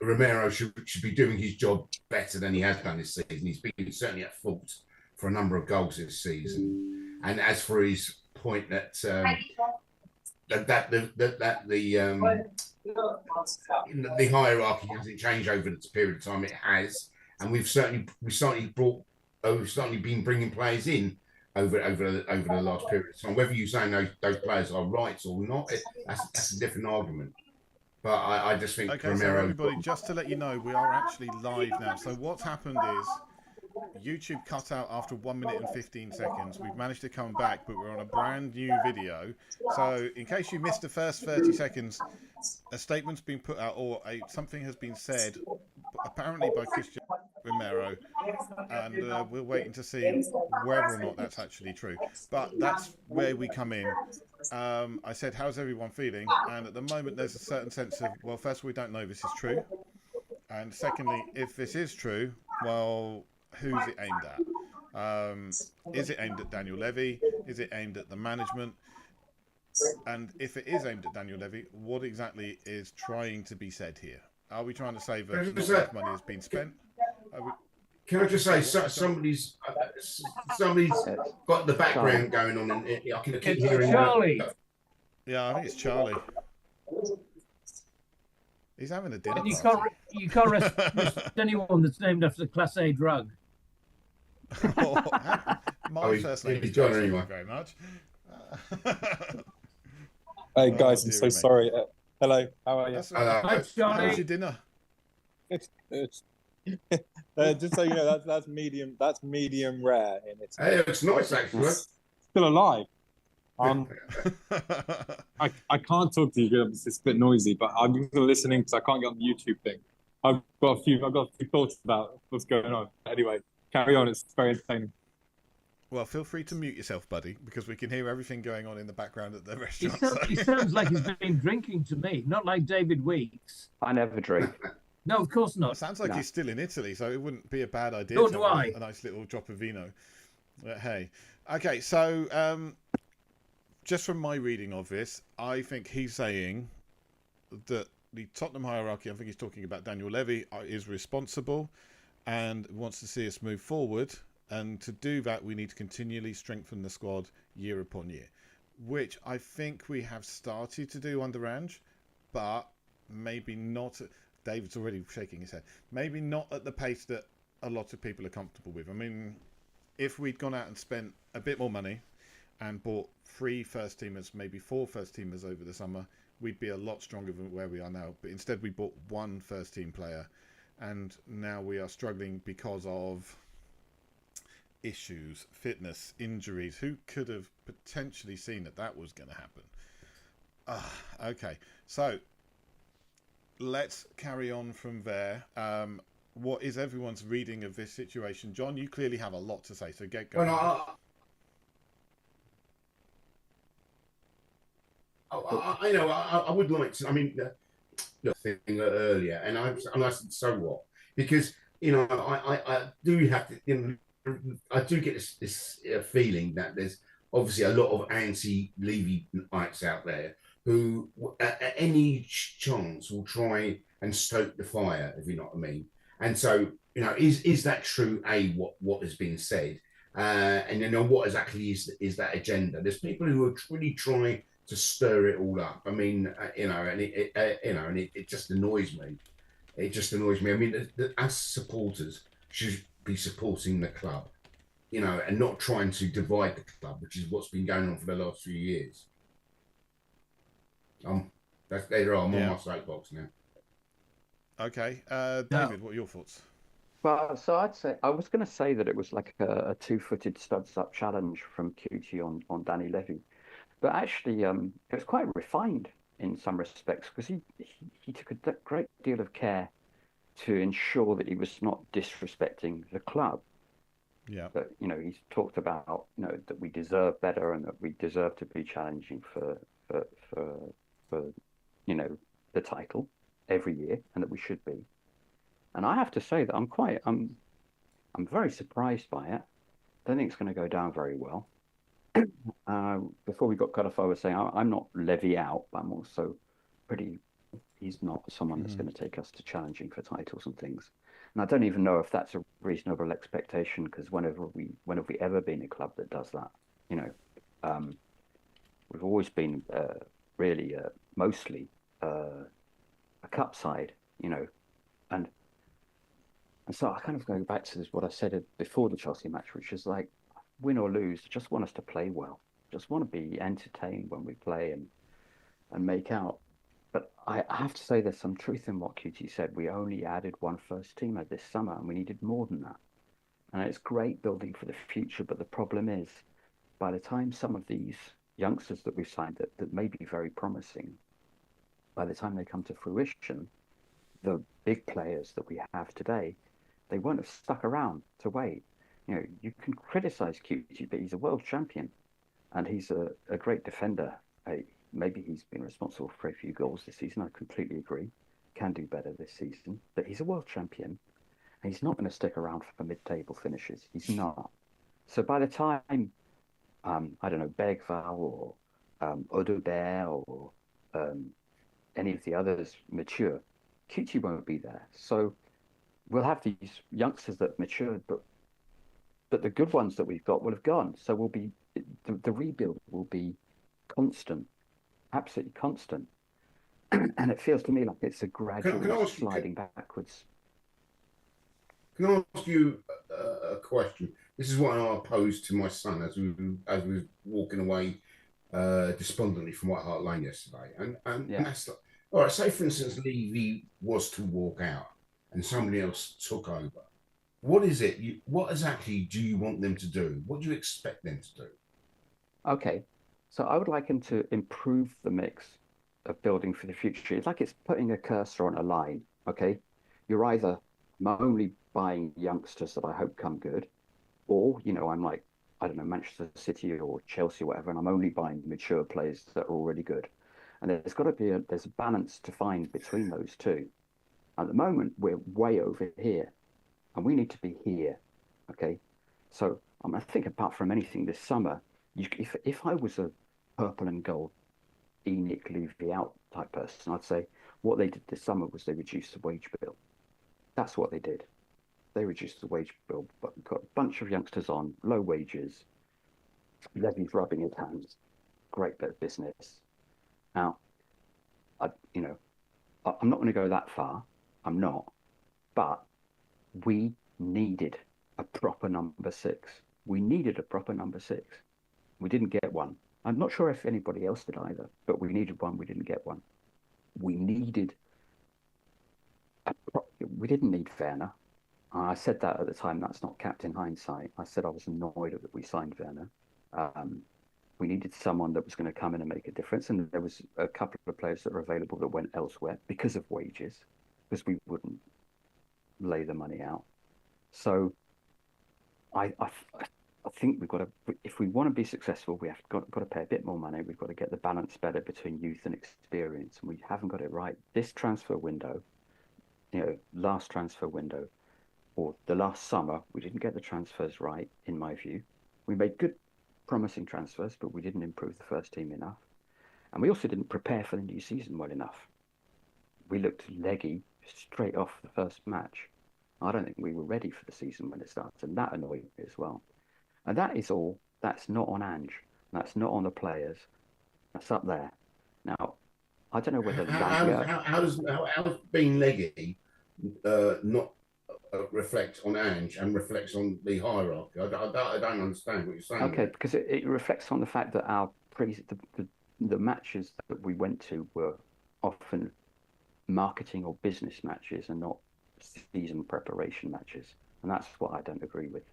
Romero should be doing his job better than he has done this season. He's been certainly at fault for a number of goals this season. And as for his point that the hierarchy hasn't changed over the period of time, it has, and we've certainly been bringing players in over the last period of time. Whether you're saying those players are right or not, that's a different argument. But I just think Okay, Romero. So everybody, just to let you know, we are actually live now. So what's happened is YouTube cut out after 1 minute and 15 seconds. We've managed to come back, but we're on a brand new video. So in case you missed the first 30 seconds, a statement's been put out, or something has been said, apparently by Christian Romero, and we're waiting to see whether or not that's actually true. But that's where we come in. I said, how's everyone feeling? And at the moment, there's a certain sense of, well, first, we don't know if this is true. And secondly, if this is true, well, who's it aimed at? Is it aimed at Daniel Levy? Is it aimed at the management? And if it is aimed at Daniel Levy, what exactly is trying to be said here? Are we trying to say that not enough money has been spent? Can I just say, somebody's got the background going on, and I can keep hearing Charlie. Yeah, I think it's Charlie. He's having a dinner. And you can't rest anyone that's named after the Class A drug. My first name is John. Thank you very much. Hey guys, I'm so sorry. Hello, how are you? Hi, Johnny. How's your dinner? It's just so you know, that's medium. That's medium rare in it. Hey, it's nice actually. Still alive. I can't talk to you because it's a bit noisy, but I'm just listening because I can't get on the YouTube thing. I've got a few thoughts about what's going on. Anyway, carry on. It's very entertaining. Well, feel free to mute yourself, buddy, because we can hear everything going on in the background at the restaurant. He sounds like he's been drinking to me, not like David Weeks. I never drink. No, of course not. Well, sounds like he's still in Italy, so it wouldn't be a bad idea Nor to do have I. a nice little drop of vino. But hey. Okay, so just from my reading of this, I think he's saying that the Tottenham hierarchy, I think he's talking about Daniel Levy, is responsible and wants to see us move forward. And to do that, we need to continually strengthen the squad year upon year, which I think we have started to do under Ange, but maybe not. David's already shaking his head. Maybe not at the pace that a lot of people are comfortable with. I mean, if we'd gone out and spent a bit more money and bought 3 first teamers, maybe 4 first teamers over the summer, we'd be a lot stronger than where we are now. But instead, we bought 1 first team player, and now we are struggling because of issues, fitness, injuries. Who could have potentially seen that was going to happen? Okay, so let's carry on from there. What is everyone's reading of this situation? John, you clearly have a lot to say, so get going. Well, I know. I would like to. I mean, the thing earlier, and I said, so what? Because I do have to. I do get this feeling that there's obviously a lot of anti-Levyite out there who, at any chance, will try and stoke the fire, if you know what I mean. And so, is that true? What has been said, and what exactly is that agenda? There's people who are really trying to stir it all up. I mean, and it just annoys me. It just annoys me. I mean, as supporters should be supporting the club, and not trying to divide the club, which is what's been going on for the last few years. There I'm on my soapbox now. Okay, David, what are your thoughts? Well, so I was going to say that it was like a 2-footed studs up challenge from QT on Danny Levy, but actually it was quite refined in some respects, because he took a great deal of care to ensure that he was not disrespecting the club. Yeah. But he's talked about that we deserve better and that we deserve to be challenging for the title every year, and that we should be. And I have to say that I'm very surprised by it. I don't think it's going to go down very well. Before we got cut off, I was saying I'm not Levy out, but I'm also pretty He's not someone that's going to take us to challenging for titles and things. And I don't even know if that's a reasonable expectation, because when have we ever been a club that does that? You know, we've always been really mostly a cup side, you know, and so I kind of go back to what I said before the Chelsea match, which is like, win or lose, just want us to play well, just want to be entertained when we play and make out. But I have to say there's some truth in what QT said. We only added one first teamer this summer, and we needed more than that. And it's great building for the future, but the problem is, by the time some of these youngsters that we've signed that may be very promising, by the time they come to fruition, the big players that we have today, they won't have stuck around to wait. You know, you can criticize QT, but he's a world champion, and he's a great defender. Maybe he's been responsible for a few goals this season. I completely agree. Can do better this season, but he's a world champion, and he's not going to stick around for mid-table finishes. He's not. So by the time, I don't know, Bergval or Odobert or any of the others mature, QT won't be there. So we'll have these youngsters that matured, but the good ones that we've got will have gone. So we'll be the rebuild will be constant, absolutely constant. And it feels to me like it's a gradual sliding backwards. Can I ask you a question? This is what I posed to my son as we were walking away despondently from White Hart Lane yesterday. And that's like, all right, say for instance Levy was to walk out and somebody else took over. What is it? What exactly do you want them to do? What do you expect them to do? Okay, so I would like him to improve the mix of building for the future. It's like it's putting a cursor on a line, okay? You're either, I'm only buying youngsters that I hope come good, or, you know, I'm like, I don't know, Manchester City or Chelsea or whatever, and I'm only buying mature players that are already good. And there's got to be there's a balance to find between those two. At the moment, we're way over here, and we need to be here, okay? So I think apart from anything this summer, if I was a purple and gold Enoch Levy out type person, I'd say what they did this summer was they reduced the wage bill. That's what they did. They reduced the wage bill, but got a bunch of youngsters on low wages. Levy's rubbing his hands. Great bit of business. Now, I'm not going to go that far. I'm not. But we needed a proper number six. We needed a proper number six. We didn't get one. I'm not sure if anybody else did either, but we needed one. We didn't get one. We needed we didn't need Werner. I said that at the time. That's not capped in hindsight. I said I was annoyed that we signed Werner. We needed someone that was going to come in and make a difference. And there was a couple of players that were available that went elsewhere because of wages, because we wouldn't lay the money out. So I think we've got to, if we want to be successful, we have got to pay a bit more money. We've got to get the balance better between youth and experience. And we haven't got it right. This transfer window, last transfer window, or the last summer, we didn't get the transfers right, in my view. We made good, promising transfers, but we didn't improve the first team enough. And we also didn't prepare for the new season well enough. We looked leggy straight off the first match. I don't think we were ready for the season when it started, and that annoyed me as well. And that is all. That's not on Ange. That's not on the players. That's up there. Now, I don't know whether how does being leggy not reflect on Ange and reflects on the hierarchy? I don't understand what you're saying. Okay, because it reflects on the fact that the matches that we went to were often marketing or business matches and not season preparation matches, and that's what I don't agree with.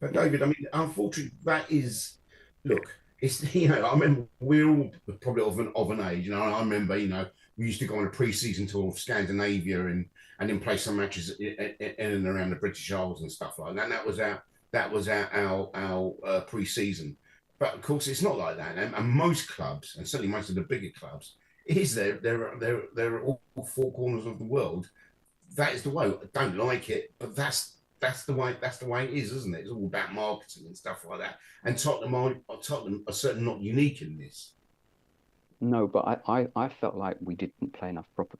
But David, I mean, unfortunately, that is, look, it's, I remember we're all probably of an age, I remember, we used to go on a pre-season tour of Scandinavia and then play some matches in and around the British Isles and stuff like that. And that was our pre-season. But of course, it's not like that. And most clubs, and certainly most of the bigger clubs, they're all four corners of the world. That is the way. I don't like it, but that's the way it is, isn't it? It's all about marketing and stuff like that. And Tottenham are certainly not unique in this. No, but I felt like we didn't play enough proper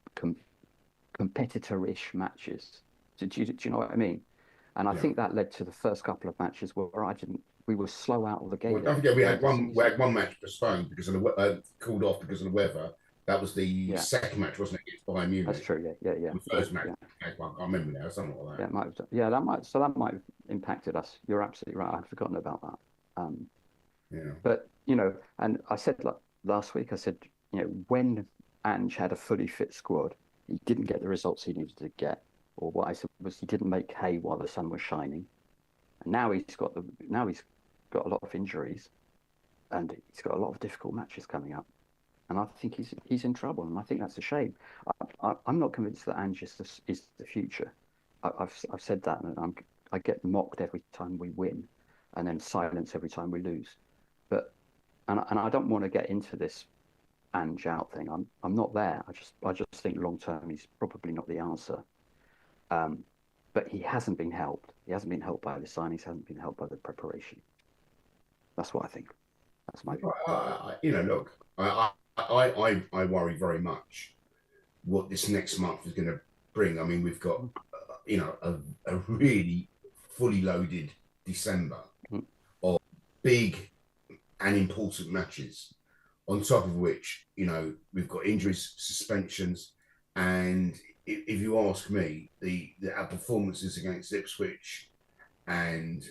competitor-ish matches. Do you know what I mean? And I Yeah. think that led to the first couple of matches where we were slow out of the gate Well, at don't the forget we beginning had of the one. We season. had one match postponed because of the called off because of the weather. That was the Yeah, second match, wasn't it, against Bayern that's Munich? true. The The first match, yeah. I can't remember now, something like Yeah, that. it might have done. Yeah, that might have impacted us. You're absolutely right. I'd forgotten about that. Yeah. But and I said last week, I said, when Ange had a fully fit squad, he didn't get the results he needed to get. Or what I said was he didn't make hay while the sun was shining. And now he's got a lot of injuries, and he's got a lot of difficult matches coming up. And I think he's in trouble, and I think that's a shame. I'm not convinced that Ange is the future. I've said that, and I get mocked every time we win, and then silenced every time we lose. But and I don't want to get into this Ange out thing. I'm not there. I just think long term he's probably not the answer. But he hasn't been helped. He hasn't been helped by the signings. Hasn't been helped by the preparation. That's what I think. That's my view. Look, I worry very much what this next month is going to bring. I mean, we've got, a really fully loaded December of big and important matches, on top of which, we've got injuries, suspensions, and if you ask me, our performances against Ipswich and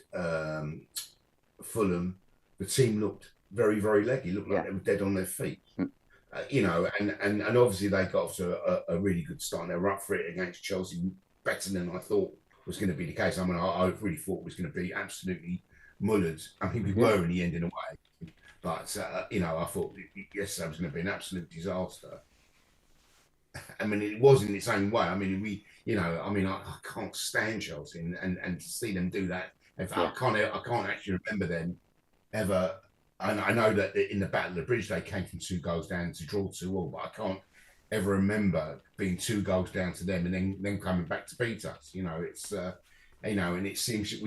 Fulham, the team looked very, very leggy. Looked like they were dead on their feet. And obviously they got off to a really good start. They were up for it against Chelsea, better than I thought was going to be the case. I mean, I really thought it was going to be absolutely mullered. I mean, we were in the end in a way, but I thought yesterday was going to be an absolute disaster. I mean, it was in its own way. I mean, I can't stand Chelsea, and to see them do that, I can't actually remember them ever. And I know that in the Battle of the Bridge they came from 2 goals down to draw 2-2, but I can't ever remember being 2 goals down to them and then coming back to beat us. It's and it seems that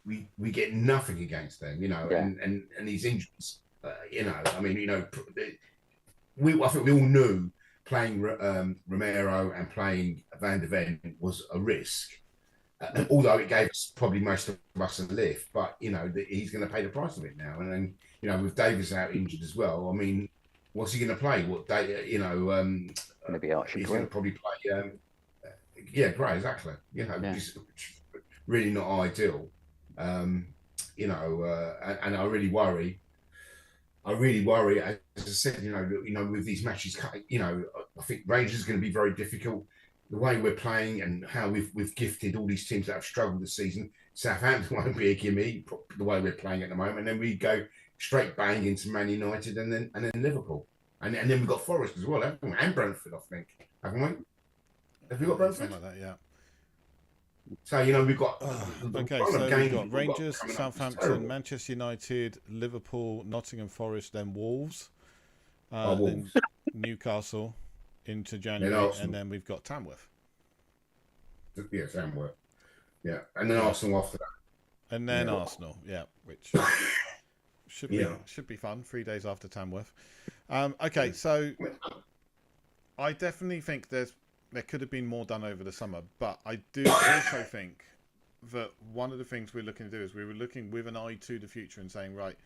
we get nothing against them. And these injuries. I think we all knew playing Romero and playing Van de Ven was a risk. Although it gave us probably most of us a lift, but he's going to pay the price of it now. And then with Davis out injured as well, I mean, what's he going to play? What day? Maybe Archie he's Gray. going to probably play. Gray, exactly. Just really not ideal. And I really worry. As I said, with these matches, I think Rangers is going to be very difficult. The way we're playing and how we've gifted all these teams that have struggled this season. Southampton won't be a gimme, the way we're playing at the moment. And then we go straight bang into Man United and then Liverpool. And then we've got Forest as well, haven't we? And Brentford, I think. Haven't we? Have we got Brentford? Something like that, yeah. So, we've got... we've got Rangers, Southampton, Manchester United, Liverpool, Nottingham Forest, then Wolves. Wolves. Then Newcastle into January, and then we've got Tamworth. Yeah, Tamworth. Yeah, and then Arsenal after that. And then Arsenal, which should be fun. 3 days after Tamworth. Okay, so I definitely think there could have been more done over the summer, but I do also think that one of the things we're looking to do is we were looking with an eye to the future and saying, right,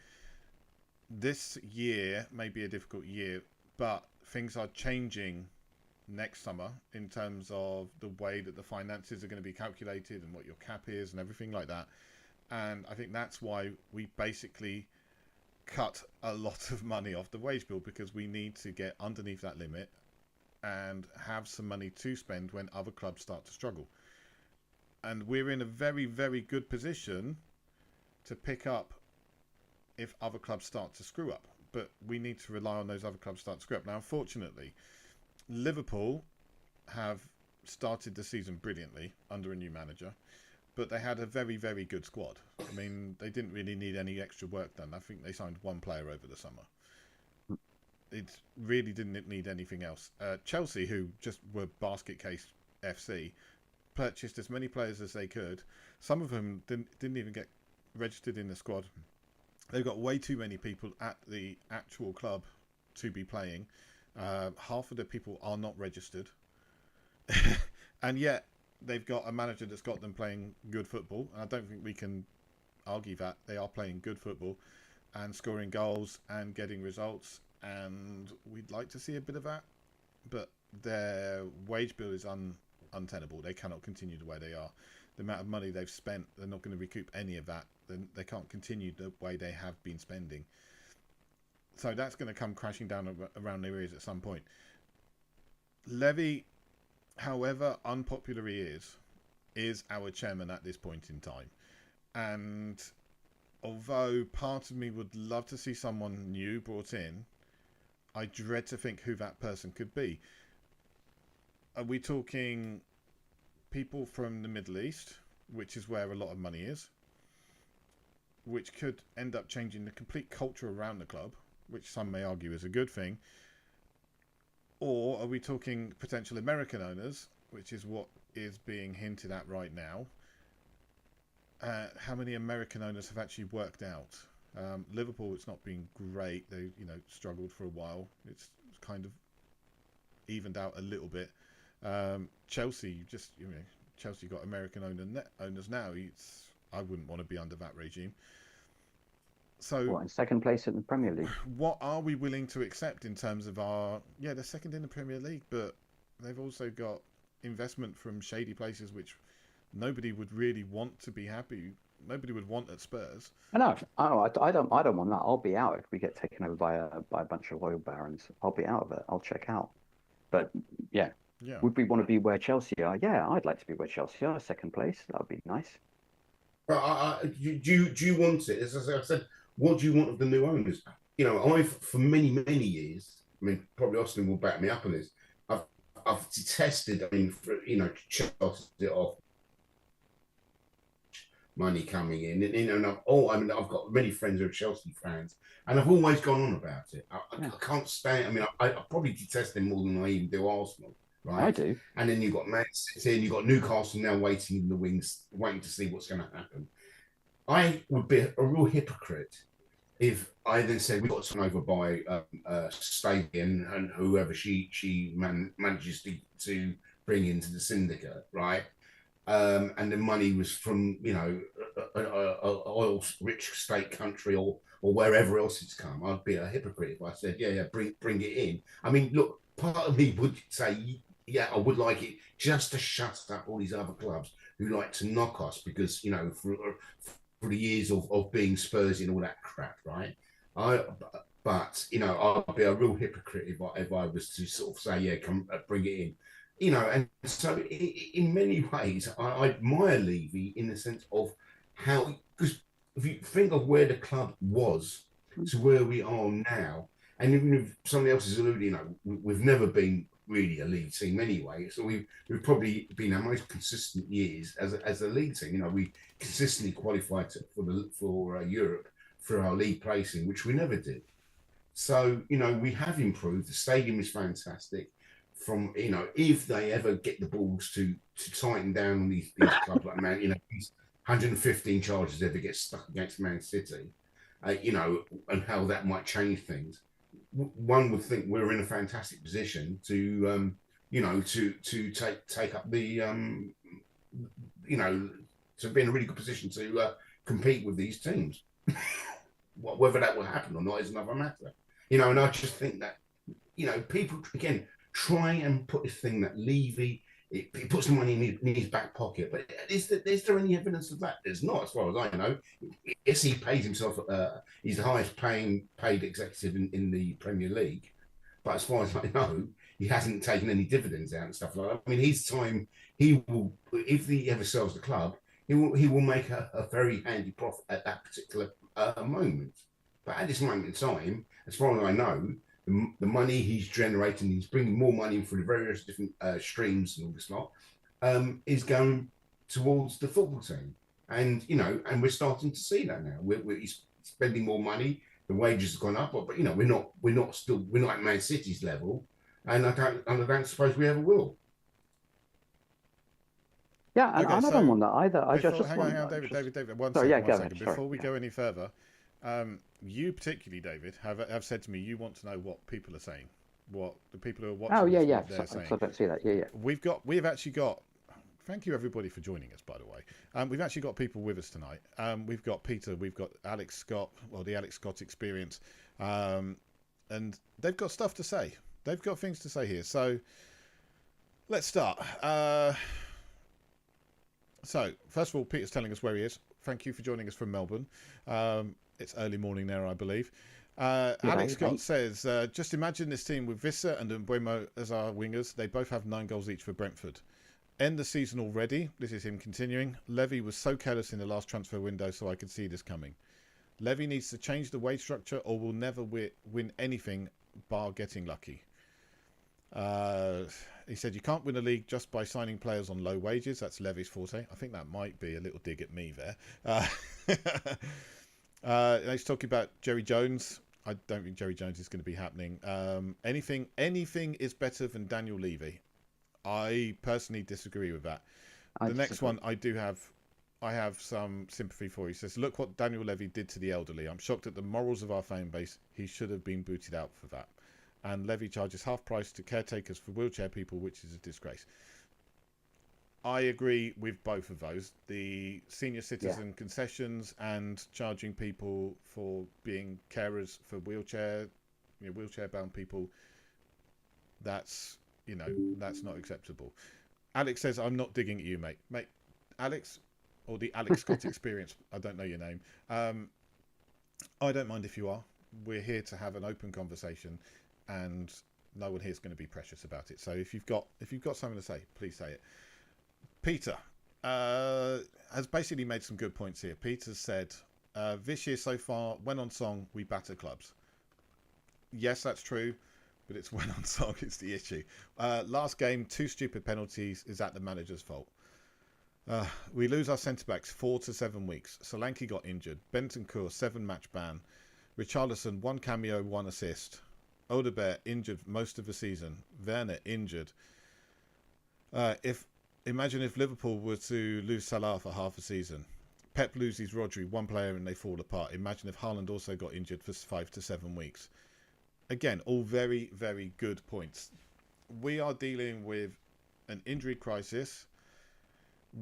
this year may be a difficult year, but things are changing next summer in terms of the way that the finances are going to be calculated and what your cap is and everything like that. And I think that's why we basically cut a lot of money off the wage bill, because we need to get underneath that limit and have some money to spend when other clubs start to struggle. And we're in a very, very good position to pick up if other clubs start to screw up. But we need to rely on those other clubs start to screw up. Now, unfortunately, Liverpool have started the season brilliantly under a new manager, but they had a very, very good squad. I mean, they didn't really need any extra work done. I think they signed one player over the summer. It really didn't need anything else. Chelsea, who just were basket case FC, purchased as many players as they could. Some of them didn't even get registered in the squad. They've got way too many people at the actual club to be playing. Half of the people are not registered, and yet they've got a manager that's got them playing good football. And I don't think we can argue that they are playing good football and scoring goals and getting results. And we'd like to see a bit of that, but their wage bill is untenable. They cannot continue the way they are. The amount of money they've spent, they're not going to recoup any of that. Then they can't continue the way they have been spending. So that's going to come crashing down around their ears at some point. Levy, however unpopular he is our chairman at this point in time. And although part of me would love to see someone new brought in, I dread to think who that person could be. Are we talking people from the Middle East, which is where a lot of money is, which could end up changing the complete culture around the club, which some may argue is a good thing? Or are we talking potential American owners, which is what is being hinted at right now? How many American owners have actually worked out? Liverpool, it's not been great. They, struggled for a while. It's kind of evened out a little bit. Chelsea, Chelsea got American owners now. I wouldn't want to be under that regime. So, in second place in the Premier League? What are we willing to accept in terms of they're second in the Premier League, but they've also got investment from shady places which nobody would really want to be happy. Nobody would want at Spurs. I don't want that. I'll be out if we get taken over by a bunch of oil barons. I'll be out of it. I'll check out. But yeah. Would we want to be where Chelsea are? Yeah, I'd like to be where Chelsea are, second place. That would be nice. But do you want it? As I said, what do you want of the new owners? I've for many years. I mean, probably Austin will back me up on this. I've detested. I mean, Chelsea off money coming in, and I've got many friends who are Chelsea fans, and I've always gone on about it. I can't stand. I mean, I probably detest them more than I even do Arsenal. Right? I do. And then you've got Man City and you've got Newcastle now waiting in the wings, waiting to see what's going to happen. I would be a real hypocrite if I then said we got taken over by Stacey and whoever she manages to bring into the syndicate, right? And the money was from a oil-rich state country or wherever else it's come. I'd be a hypocrite if I said, bring it in. I mean, look, part of me would say, I would like it just to shut up all these other clubs who like to knock us because, for the years of being Spurs and all that crap, right? But I'd be a real hypocrite if I was to sort of say, come bring it in. And so in many ways, I admire Levy in the sense of how, because if you think of where the club was to where we are now, and even if somebody else is alluding, we've never been really a league team anyway. So we've probably been our most consistent years as a league team. We consistently qualified for Europe for our league placing, which we never did. So we have improved. The stadium is fantastic. From if they ever get the balls to tighten down on these clubs like Man, these 115 charges ever get stuck against Man City, and how that might change things. One would think we're in a fantastic position to take up the to be in a really good position to compete with these teams. Whether that will happen or not is another matter. And I just think that people again try and put this thing that Levy he puts the money in his back pocket, but is there any evidence of that? There's not, as far as I know. Yes, he pays himself. He's the highest paid executive in the Premier League, but as far as I know, he hasn't taken any dividends out and stuff like that. I mean, his time, he will, if he ever sells the club, he will make a very handy profit at that particular moment. But at this moment in time, as far as I know, the money he's generating, he's bringing more money in for the various different streams and all this lot, is going towards the football team. And, and we're starting to see that now. He's spending more money, the wages have gone up, but we're not at Man City's level, and I don't suppose we ever will. Yeah, and okay, I don't want that either. Hang on, David. 1 second. Before we go any further, You particularly, David, have said to me you want to know what people are saying, what the people who are Oh watching yeah, this, yeah. what they're So saying. I don't see that. Yeah, yeah. We've actually got. Thank you everybody for joining us, by the way. We've actually got people with us tonight. We've got Peter, we've got Alex Scott, well, the Alex Scott Experience, and they've got stuff to say. They've got things to say here. So let's start. So first of all, Peter's telling us where he is. Thank you for joining us from Melbourne. It's early morning there, I believe. Alex Scott says, just imagine this team with Visser and Mbuemo as our wingers. They both have 9 goals each for Brentford. End the season already. This is him continuing. Levy was so careless in the last transfer window, so I could see this coming. Levy needs to change the wage structure or will never win anything bar getting lucky. He said you can't win a league just by signing players on low wages. That's Levy's forte. I think that might be a little dig at me there. He's talking about Jerry Jones. I don't think Jerry Jones is going to be happening. Anything is better than Daniel Levy. I personally disagree with that. The next one I have some sympathy for. He says, look what Daniel Levy did to the elderly. I'm shocked at the morals of our fan base. He should have been booted out for that. And Levy charges half price to caretakers for wheelchair people, which is a disgrace. I agree with both of those. The senior citizen concessions and charging people for being carers for wheelchair bound people. That's not acceptable. Alex says, I'm not digging at you, mate. Alex, or the Alex Scott Experience. I don't know your name. I don't mind if you are. We're here to have an open conversation, and no one here is going to be precious about it. So if you've got something to say, please say it. Peter has basically made some good points here. Peter said, this year so far, when on song, we batter clubs. Yes, that's true. But it's when on song, it's the issue. Last game, 2 stupid penalties. Is that the manager's fault? We lose our centre-backs 4 to 7 weeks. Solanke got injured. Bentancur, 7-match ban. Richarlison, 1 cameo, 1 assist. Odegaard injured most of the season. Werner injured. Imagine if Liverpool were to lose Salah for half a season. Pep loses Rodri, 1 player, and they fall apart. Imagine if Haaland also got injured for 5 to 7 weeks. Again, all very, very good points. We are dealing with an injury crisis,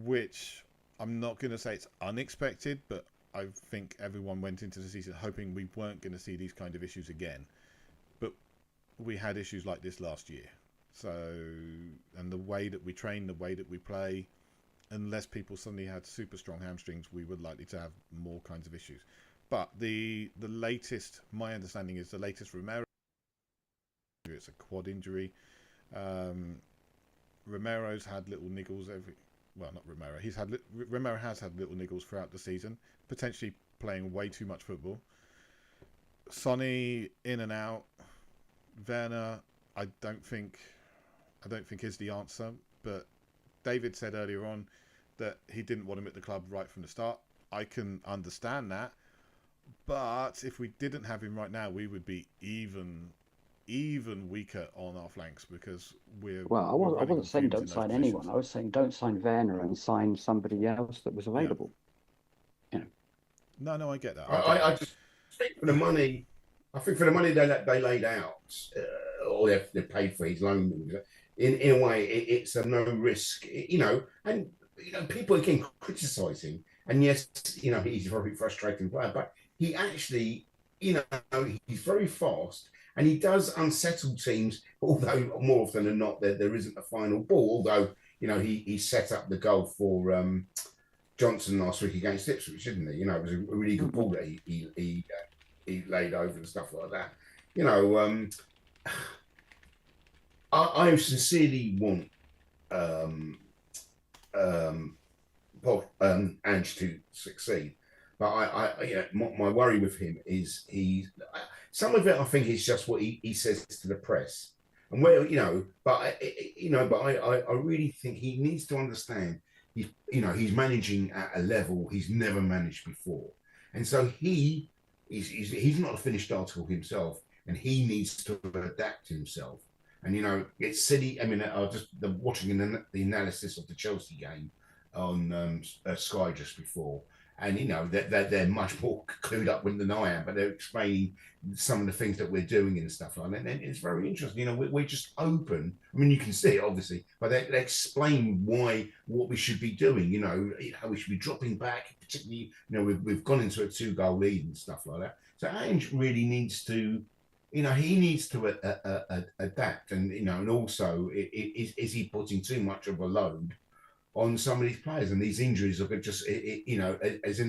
which I'm not going to say it's unexpected, but I think everyone went into the season hoping we weren't going to see these kind of issues again. But we had issues like this last year. So, and the way that we train, the way that we play, unless people suddenly had super strong hamstrings, we were likely to have more kinds of issues. But the latest, my understanding is the latest Romero, it's a quad injury. Romero's had little niggles Romero has had little niggles throughout the season, potentially playing way too much football. Sonny in and out. Werner, I don't think is the answer, but David said earlier on that he didn't want him at the club right from the start. I can understand that, but if we didn't have him right now, we would be even weaker on our flanks because I wasn't saying don't sign anyone. I was saying don't sign Werner and sign somebody else that was available. Yeah. No, I get that. I just think for the money, they laid out, or they paid for his loan. In a way, it's a no risk, and people can criticise him, and yes, he's a very frustrating player, but he actually, he's very fast. And he does unsettle teams, although more often than not, there isn't a final ball. Although, he set up the goal for Johnson last week against Ipswich, didn't he? It was a really good ball that he laid over and stuff like that. I sincerely want Ange to succeed. But my worry with him is some of it I think is just what he says to the press, and but I really think he needs to understand he's managing at a level he's never managed before, and so he's not a finished article himself, and he needs to adapt himself. And it's silly. I mean, watching the analysis of the Chelsea game on Sky just before. and they're much more clued up than I am, but they're explaining some of the things that we're doing and stuff like that. And it's very interesting. We're just open. I mean, you can see it obviously, but they explain what we should be doing. How we should be dropping back. Particularly, we've gone into a 2-goal lead and stuff like that. So Ange really needs to. He needs to adapt, and also is he putting too much of a load on some of these players, and these injuries are just as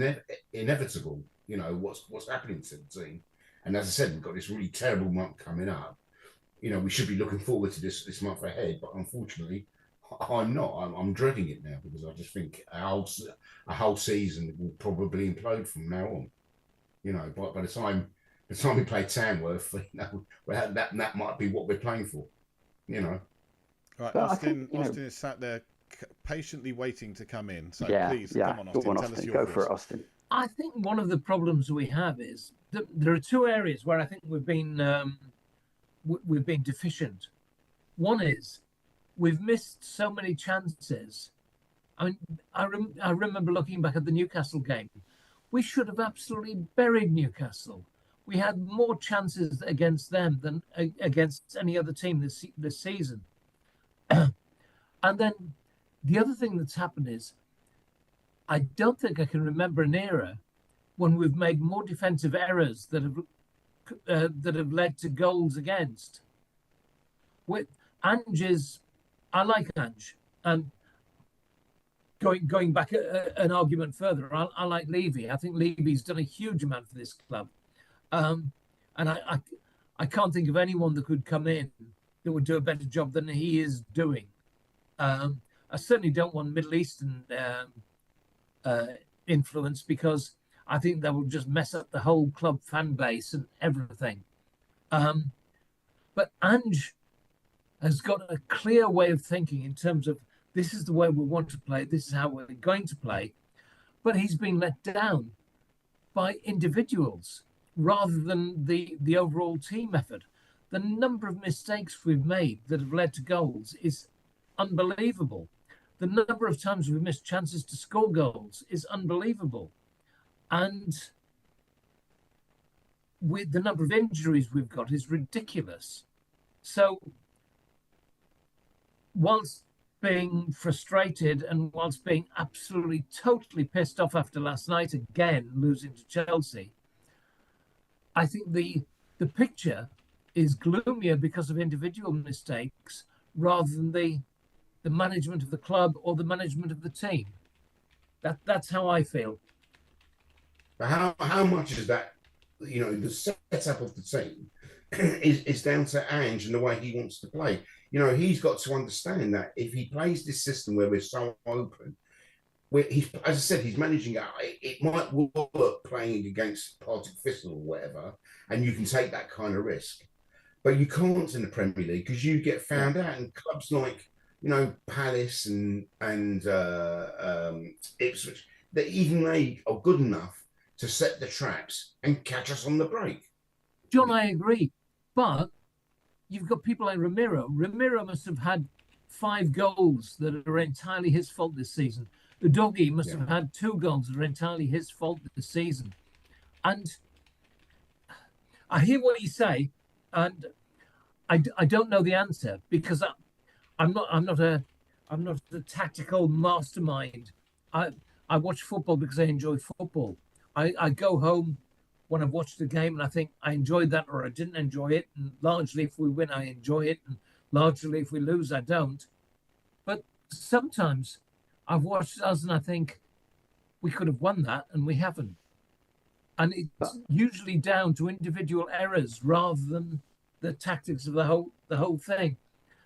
inevitable. What's happening to the team, and as I said, we've got this really terrible month coming up. We should be looking forward to this month ahead, but unfortunately, I'm not. I'm dreading it now because I just think a whole season will probably implode from now on. By the time we play Tamworth, that might be what we're playing for. Right, But Austin. think, Austin is sat there patiently waiting to come in. So yeah, please yeah. come on, Austin. Tell us your Go thoughts. for it, Austin. I think one of the problems we have is that there are two areas where I think we've been deficient. One is we've missed so many chances. I mean, I remember looking back at the Newcastle game. We should have absolutely buried Newcastle. We had more chances against them than against any other team this season. And then the other thing that's happened is I don't think I can remember an era when we've made more defensive errors that have led to goals against. With Ange's, I like Ange, and going back an argument further, I like Levy. I think Levy's done a huge amount for this club, and I can't think of anyone that could come in that would do a better job than he is doing. I certainly don't want Middle Eastern influence because I think that will just mess up the whole club fan base and everything. But Ange has got a clear way of thinking in terms of this is the way we want to play, this is how we're going to play. But he's been let down by individuals rather than the overall team effort. The number of mistakes we've made that have led to goals is unbelievable. The number of times we've missed chances to score goals is unbelievable. And with the number of injuries we've got is ridiculous. So whilst being frustrated and whilst being absolutely totally pissed off after last night again losing to Chelsea, I think the picture is gloomier because of individual mistakes rather than the management of the club or the management of the team. That's how I feel. But how much is that? The setup of the team is down to Ange and the way he wants to play. He's got to understand that if he plays this system where we're so open, as I said, he's managing it. It might work playing against Partick Thistle or whatever, and you can take that kind of risk. But you can't in the Premier League because you get found out. And clubs like Palace and Ipswich, that even they are good enough to set the traps and catch us on the break. John, I agree, but you've got people like Ramiro. Ramiro must have had 5 goals that are entirely his fault this season. The doggy must have had 2 goals that are entirely his fault this season. And I hear what you say, and I don't know the answer because I'm not a tactical mastermind. I watch football because I enjoy football. I go home when I've watched the game and I think I enjoyed that or I didn't enjoy it. And largely if we win, I enjoy it. And largely if we lose, I don't. But sometimes I've watched us and I think we could have won that and we haven't. And it's usually down to individual errors rather than the tactics of the whole thing.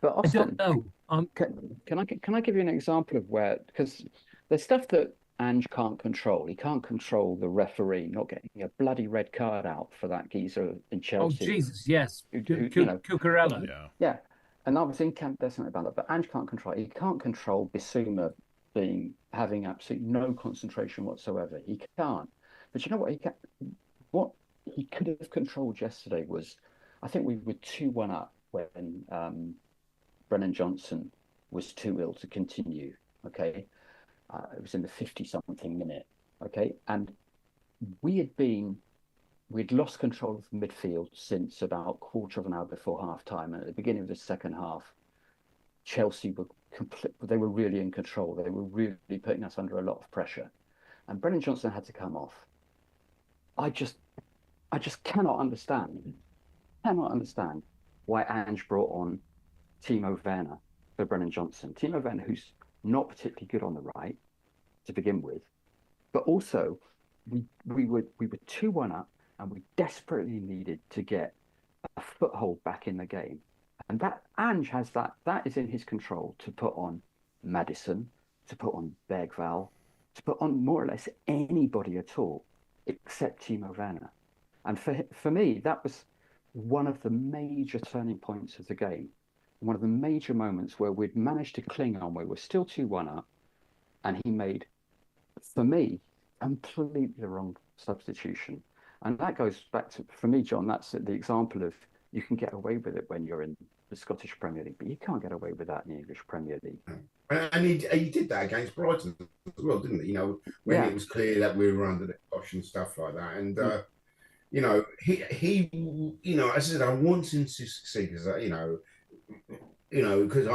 But Austin, I don't know. Can I give you an example of where, because there's stuff that Ange can't control. He can't control the referee not getting a bloody red card out for that geezer in Chelsea. Oh Jesus, yes, Cucurella. Yeah, and I was in camp. There's something about that, but Ange can't control. He can't control Bissouma having absolutely no concentration whatsoever. He can't. But you know what? What he could have controlled yesterday was, I think we were 2-1 up when Brennan Johnson was too ill to continue. Okay. It was in the 50-something minute. Okay, and we'd lost control of midfield since about quarter of an hour before half time. And at the beginning of the second half, Chelsea were they were really in control. They were really putting us under a lot of pressure. And Brennan Johnson had to come off. I just cannot understand why Ange brought on Timo Werner for Brennan Johnson. Timo Werner, who's not particularly good on the right to begin with, but also we were 2-1 up, and we desperately needed to get a foothold back in the game. And that Ange has that is in his control to put on Maddison, to put on Bergvall, to put on more or less anybody at all except Timo Werner. And for me, that was one of the major turning points of the game. One of the major moments where we'd managed to cling on, where we're still 2-1 up, and he made, for me, completely the wrong substitution. And that goes back to, for me, John, that's the example of you can get away with it when you're in the Scottish Premier League, but you can't get away with that in the English Premier League. And he did that against Brighton as well, didn't he? You know, when it was clear that we were under the cosh and stuff like that. And, you know, he, you know, as I said, I want him to succeed because, because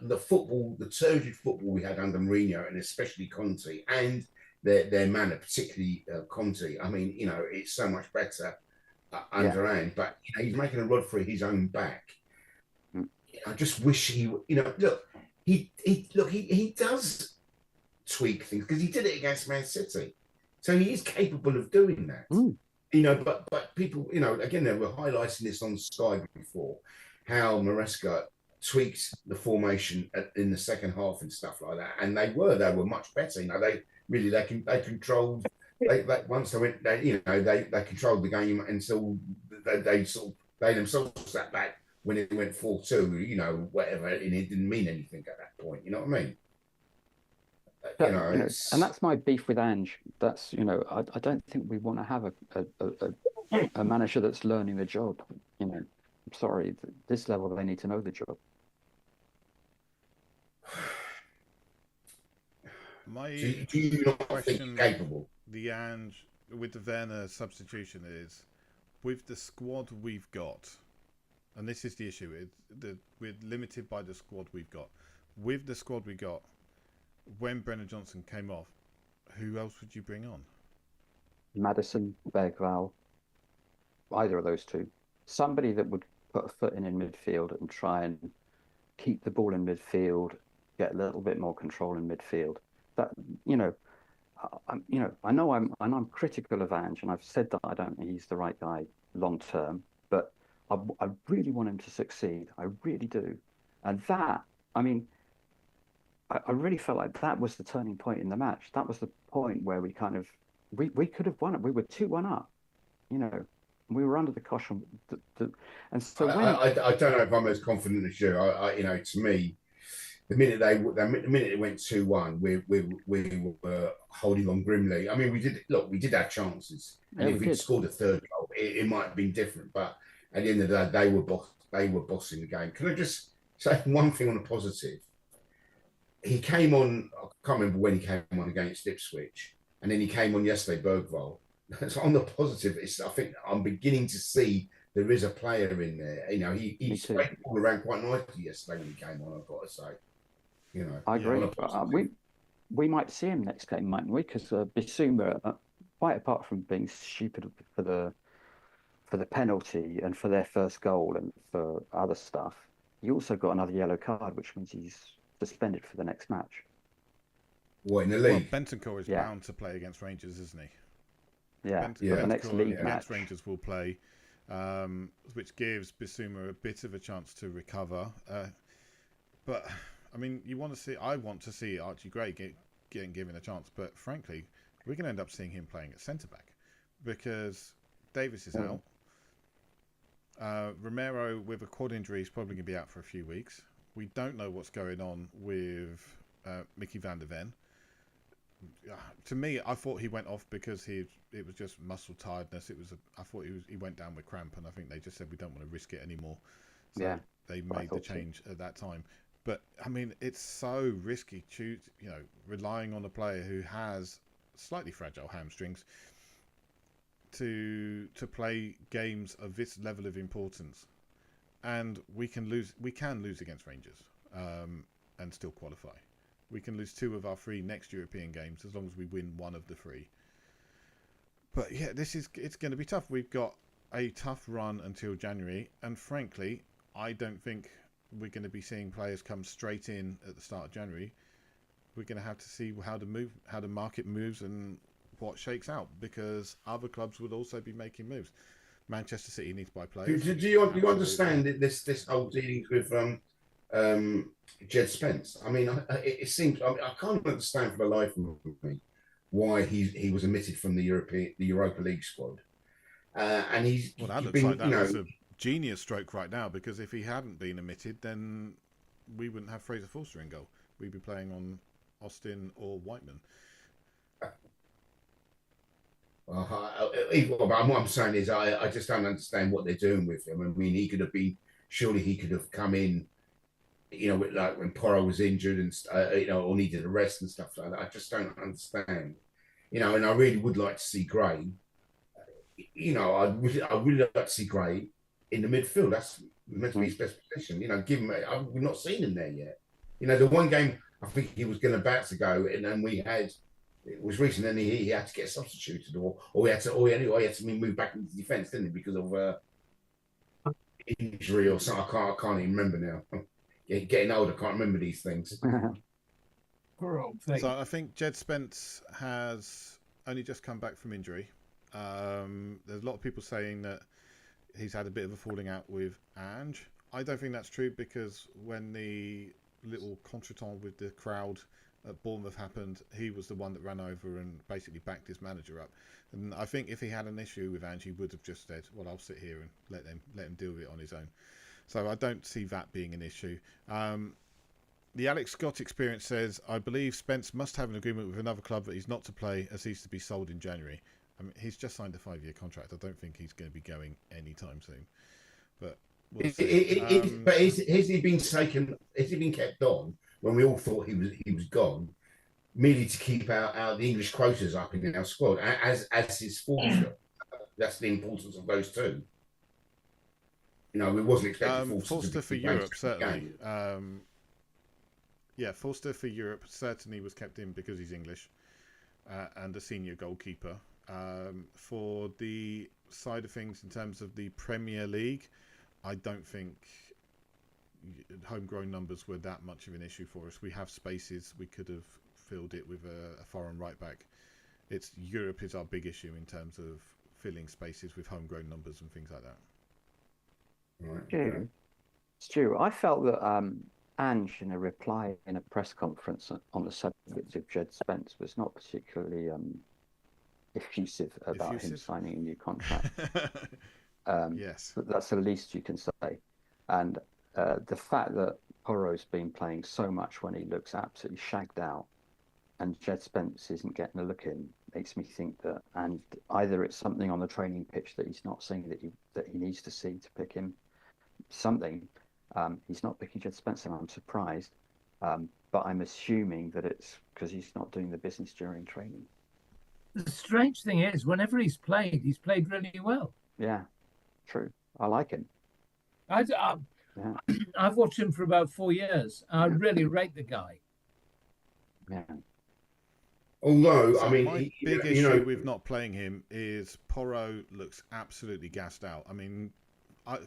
the turgid football we had under Mourinho and especially Conte and their manner, particularly Conte. I mean, you know, it's so much better under Ange, but you know, he's making a rod for his own back. I just wish he, you know, look, he does tweak things because he did it against Man City, so he is capable of doing that. You know, but people, you know, again, they were highlighting this on Sky before, how Maresca tweaked the formation in the second half and stuff like that, and they were much better. You know, they controlled. Once they controlled the game until they themselves sat back when it went 4-2. You know, whatever, and it didn't mean anything at that point. You know what I mean? And that's my beef with Ange. That's, you know, I don't think we want to have a manager that's learning the job. You know, I'm sorry, at this level they need to know the job. Do you not think he's capable? The Ange with the Werner substitution is with the squad we've got, and this is the issue. We're limited by the squad we've got. With the squad we got, when Brennan Johnson came off, who else would you bring on? Maddison, Bergvall, either of those two. Somebody that would put a foot in midfield and try and keep the ball in midfield, get a little bit more control in midfield. That, you know, I know I'm critical of Ange, and I've said that I don't think he's the right guy long term, but I really want him to succeed. I really do. And that, I mean, I really felt like that was the turning point in the match. That was the point where we kind of we could have won it. We were 2-1 up, you know. We were under the caution, and so when I don't know if I'm as confident as you. You know, to me, the minute it went 2-1, we were holding on grimly. I mean, we did have chances, and if we'd scored a third goal, it might have been different. But at the end of the day, they were bossing the game. Can I just say one thing on a positive? He came on, I can't remember when he came on against Ipswich, and then he came on yesterday, Bergvall. So on the positive, I think I'm beginning to see there is a player in there. You know, he sprayed the ball around quite nicely yesterday when he came on, I've got to say. You know, I agree. We might see him next game, mightn't we? Because Bissouma, quite apart from being stupid for the penalty and for their first goal and for other stuff, he also got another yellow card, which means he's suspended for the next match. What, in the league? Well, Bentancur is bound to play against Rangers, isn't he? Yeah, the next league match. Rangers will play, which gives Bissouma a bit of a chance to recover. But I mean, I want to see Archie Gray getting given a chance. But frankly, we're going to end up seeing him playing at centre back because Davis is out. Romero with a quad injury is probably going to be out for a few weeks. We don't know what's going on with Mickey van der Ven. To me, I thought he went off because it was just muscle tiredness. I thought he went down with cramp, and I think they just said we don't want to risk it anymore. So they made the change at that time. But I mean, it's so risky, relying on a player who has slightly fragile hamstrings to play games of this level of importance. And we can lose against Rangers and still qualify. We can lose 2 of our 3 next European games as long as we win 1 of the 3. But yeah, it's going to be tough. We've got a tough run until January, and frankly, I don't think we're going to be seeing players come straight in at the start of January. We're going to have to see how the market moves and what shakes out, because other clubs would also be making moves. Manchester City needs to buy players. Do you understand this whole dealings with Jed Spence? I mean, it seems I can't understand for the life of me why he was omitted from the Europa League squad, and that looks like that was a genius stroke right now, because if he hadn't been omitted, then we wouldn't have Fraser Forster in goal. We'd be playing on Austin or Whiteman. What I'm saying is, I just don't understand what they're doing with him. I mean, surely he could have come in, like when Porro was injured and or needed a rest and stuff like that. I just don't understand, and I really would like to see Gray. I really like to see Gray in the midfield. That's meant to be his best position. Given we've not seen him there yet. The one game I think he was going to go, and then it was recent, and he had to get substituted, or he had to be moved back into defence, didn't he, because of injury or something. I can't even remember now. Getting older, I can't remember these things. So I think Jed Spence has only just come back from injury. There's a lot of people saying that he's had a bit of a falling out with Ange. I don't think that's true, because when the little contretemps with the crowd at Bournemouth happened, he was the one that ran over and basically backed his manager up. And I think if he had an issue with Ange, he would have just said, well, I'll sit here and let him deal with it on his own. So I don't see that being an issue. The Alex Scott experience says, I believe Spence must have an agreement with another club that he's not to play, as he's to be sold in January. I mean, he's just signed a 5-year contract. I don't think he's going to be going anytime soon. But we'll see. But has he been taken? Has he been kept on when we all thought he was gone, merely to keep the English quotas up in our squad as his forward? That's the importance of those two. We wasn't expecting Forster for Europe, certainly. Forster for Europe certainly was kept in because he's English and a senior goalkeeper. For the side of things in terms of the Premier League, I don't think homegrown numbers were that much of an issue for us. We have spaces. We could have filled it with a foreign right back. It's Europe is our big issue in terms of filling spaces with homegrown numbers and things like that. Right. Stu, I felt that Ange, in a reply in a press conference on the subject of Jed Spence, was not particularly effusive about him signing a new contract. Yes. But that's the least you can say. And the fact that Porro's been playing so much when he looks absolutely shagged out, and Jed Spence isn't getting a look in, makes me think that, and either it's something on the training pitch that he's not seeing that he needs to see to pick him. Something. He's not picking Jed Spence, and I'm surprised. But I'm assuming that it's because he's not doing the business during training. The strange thing is, whenever he's played really well. Yeah, true. I like him. I've watched him for about 4 years. I really rate the guy. Yeah. Although, so I mean, my big issue with not playing him is Porro looks absolutely gassed out. I mean,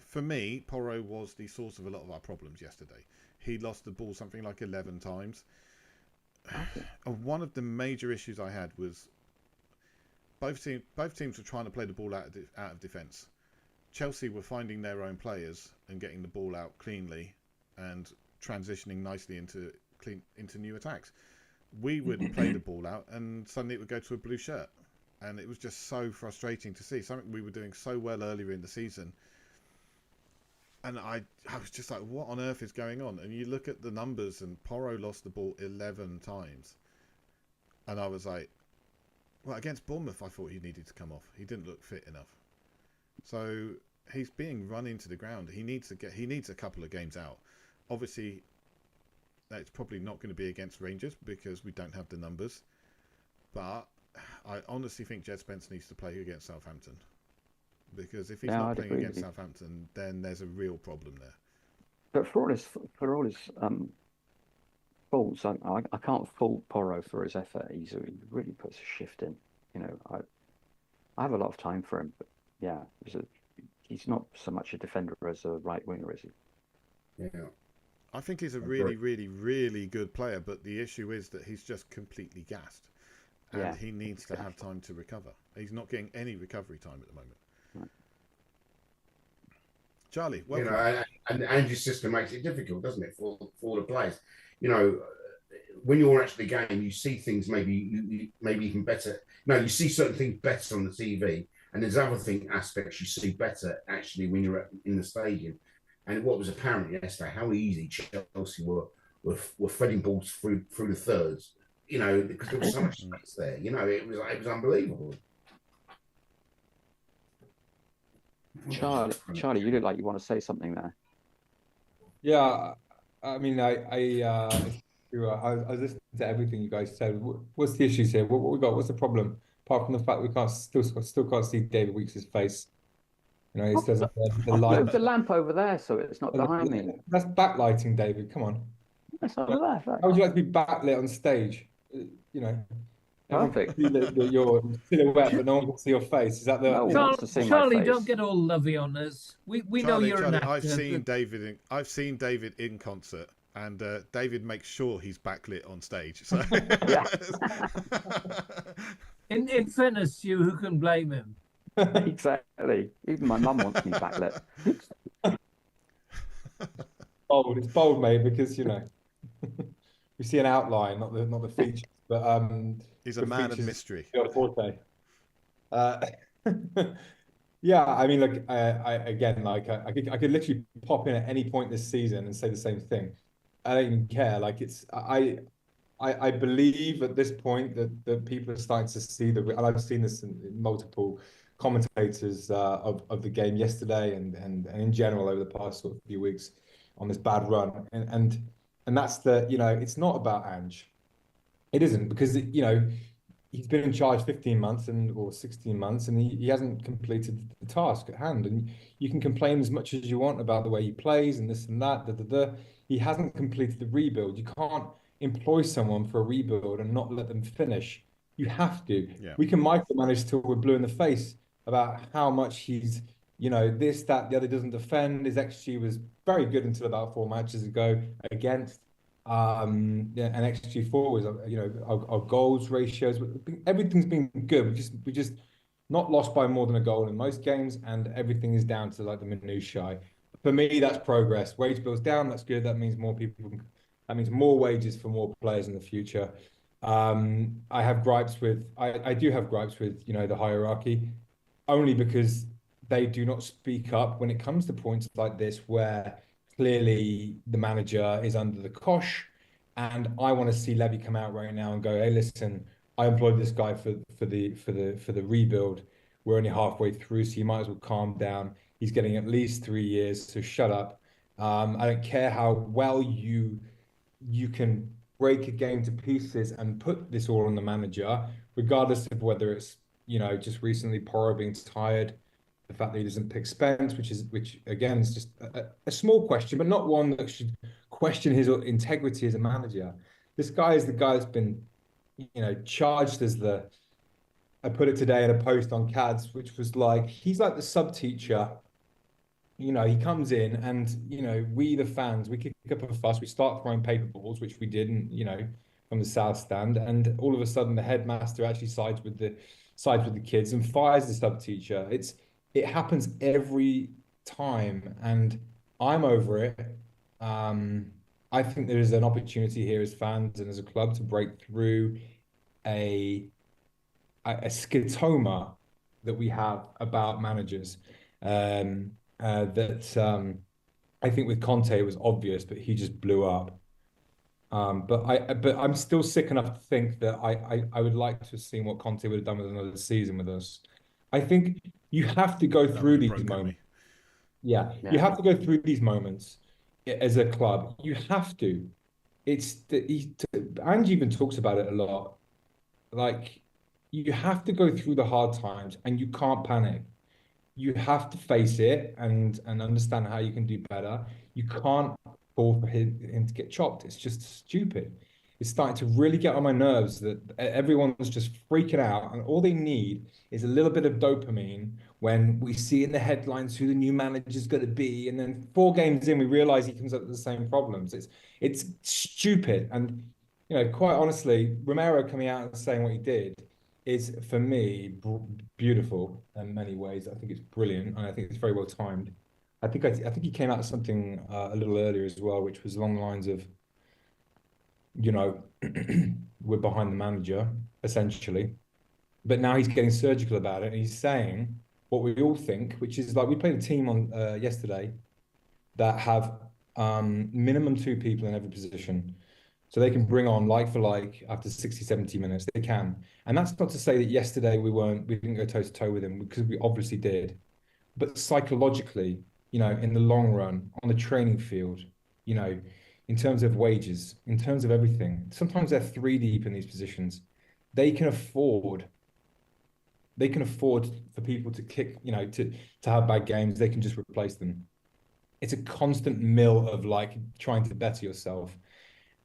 for me, Porro was the source of a lot of our problems yesterday. He lost the ball something like 11 times. And one of the major issues I had was both teams were trying to play the ball out of defence. Chelsea were finding their own players and getting the ball out cleanly and transitioning nicely into new attacks. We would play the ball out and suddenly it would go to a blue shirt. And it was just so frustrating to see. Something we were doing so well earlier in the season. And I was just like, what on earth is going on? And you look at the numbers, and Porro lost the ball 11 times. And I was like, well, against Bournemouth, I thought he needed to come off. He didn't look fit enough. So he's being run into the ground. He needs a couple of games out. Obviously, it's probably not going to be against Rangers because we don't have the numbers. But I honestly think Jed Spence needs to play against Southampton, because if he's Yeah, not I'd playing agree against with you. Southampton, then there's a real problem there. But for all his faults, I can't fault Porro for his effort. He really puts a shift in. You know, I have a lot of time for him, but yeah, he's not so much a defender as a right winger, is he? Yeah. I think he's a I really, agree. really, really good player, but the issue is that he's just completely gassed, and Yeah, he needs to have exactly. time to recover. He's not getting any recovery time at the moment. Right. Charlie, You welcome. know, and Ange's system makes it difficult, doesn't it, for the players? You know, when you're actually game, you see things maybe even better. No, you see certain things better on the TV, and there's other aspects you see better actually when you're in the stadium. And what was apparent yesterday, how easy Chelsea were threading balls through the thirds. You know, because there was so much space there. You know, it was unbelievable. Charlie, you look like you want to say something there. Yeah, I mean, it's true. I was listening to everything you guys said. What's the issues here? What we got? What's the problem? Apart from the fact we can't still can't see David Weeks' face. You know, he Oh, says the I've light. moved the lamp over there so it's not behind me. That's backlighting, David. Come on. It's over there. Look. How would you like to be backlit on stage? You know, everyone can Perfect. see your silhouette, but no one can see your face. Is that the? No one You know, wants to see my Charlie, face. don't get all lovey on us. We know Charlie, you're an actor. I've seen David in concert, and David makes sure he's backlit on stage. So Yeah. In fairness, you who can blame him? Exactly. Even my mum wants me backlit. bold. It's bold, mate, because you know we see an outline, not the features, but he's a the man of features mystery. are forte. Uh, yeah, I mean, look, I again, like, I could literally pop in at any point this season and say the same thing. I don't even care. Like, I believe at this point that people are starting to see and I've seen this in multiple commentators of the game yesterday and in general over the past sort of few weeks on this bad run, and that's you know, it's not about Ange. It isn't, because you know, he's been in charge 15 months or 16 months, and he hasn't completed the task at hand. And you can complain as much as you want about the way he plays and this and that. He hasn't completed the rebuild. You can't employ someone for a rebuild and not let them finish. You have to. Yeah. We can micromanage till we're blue in the face about how much he's, you know, this, that, the other, doesn't defend. His XG was very good until about 4 matches ago against yeah, and XG4 was, you know, our goals ratios, everything's been good. We just not lost by more than a goal in most games, and everything is down to like the minutiae. For me, that's progress. Wage bills down, that's good. That means that means more wages for more players in the future. I do have gripes with, you know, the hierarchy, only because they do not speak up when it comes to points like this where clearly the manager is under the cosh, and I want to see Levy come out right now and go, "Hey, listen, I employed this guy for the rebuild. We're only halfway through, so you might as well calm down. He's getting at least 3 years, so shut up. I don't care how well you can break a game to pieces and put this all on the manager, regardless of whether it's, you know, just recently Porro being tired, the fact that he doesn't pick Spence, which again is just a small question, but not one that should question his integrity as a manager. This guy is the guy that's been, you know, charged as the. I put it today in a post on CADS, which was like, he's like the sub teacher. You know, he comes in and, you know, we, the fans, we kick up a fuss. We start throwing paper balls, which we did, and, you know, from the south stand. And all of a sudden, the headmaster actually sides with the kids and fires the sub teacher. It happens every time, and I'm over it. I think there is an opportunity here as fans and as a club to break through a scotoma that we have about managers. That I think with Conte it was obvious, but he just blew up. But I'm still sick enough to think that I would like to have seen what Conte would have done with another season with us. I think you have to go through these moments. Yeah, you have to go through these moments as a club. You have to. Ange even talks about it a lot. Like, you have to go through the hard times and you can't panic. You have to face it and understand how you can do better. You can't fall for him to get chopped. It's just stupid. It's starting to really get on my nerves that everyone's just freaking out, and all they need is a little bit of dopamine when we see in the headlines who the new manager's going to be, and then 4 games in we realize he comes up with the same problems. It's stupid, and quite honestly, Romero coming out and saying what he did is for me beautiful in many ways. I think it's brilliant, and I think it's very well timed. I think he came out with something a little earlier as well, which was along the lines of, we're behind the manager essentially, but now he's getting surgical about it, and he's saying what we all think, which is like we played a team on yesterday that have minimum 2 people in every position. So they can bring on like for like after 60, 70 minutes, they can. And that's not to say that yesterday we didn't go toe to toe with him, because we obviously did. But psychologically, in the long run, on the training field, in terms of wages, in terms of everything, sometimes they're 3 deep in these positions. They can afford for people to kick, to have bad games. They can just replace them. It's a constant mill of like trying to better yourself.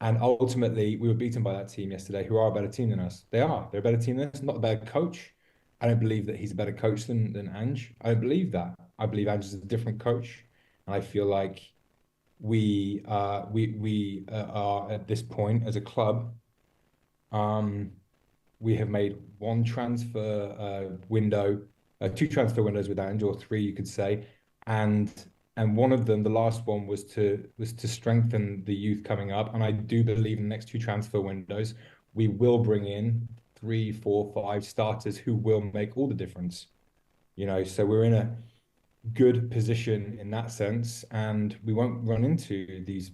And ultimately, we were beaten by that team yesterday, who are a better team than us. They're a better team than us, not a better coach. I don't believe that he's a better coach than Ange. I don't believe that. I believe Ange is a different coach. And I feel like we are at this point as a club. We have made 2 transfer windows with Ange, or 3, you could say. And one of them, the last one, was to strengthen the youth coming up. And I do believe in the next 2 transfer windows, we will bring in 3, 4, 5 starters who will make all the difference. So we're in a good position in that sense, and we won't run into these,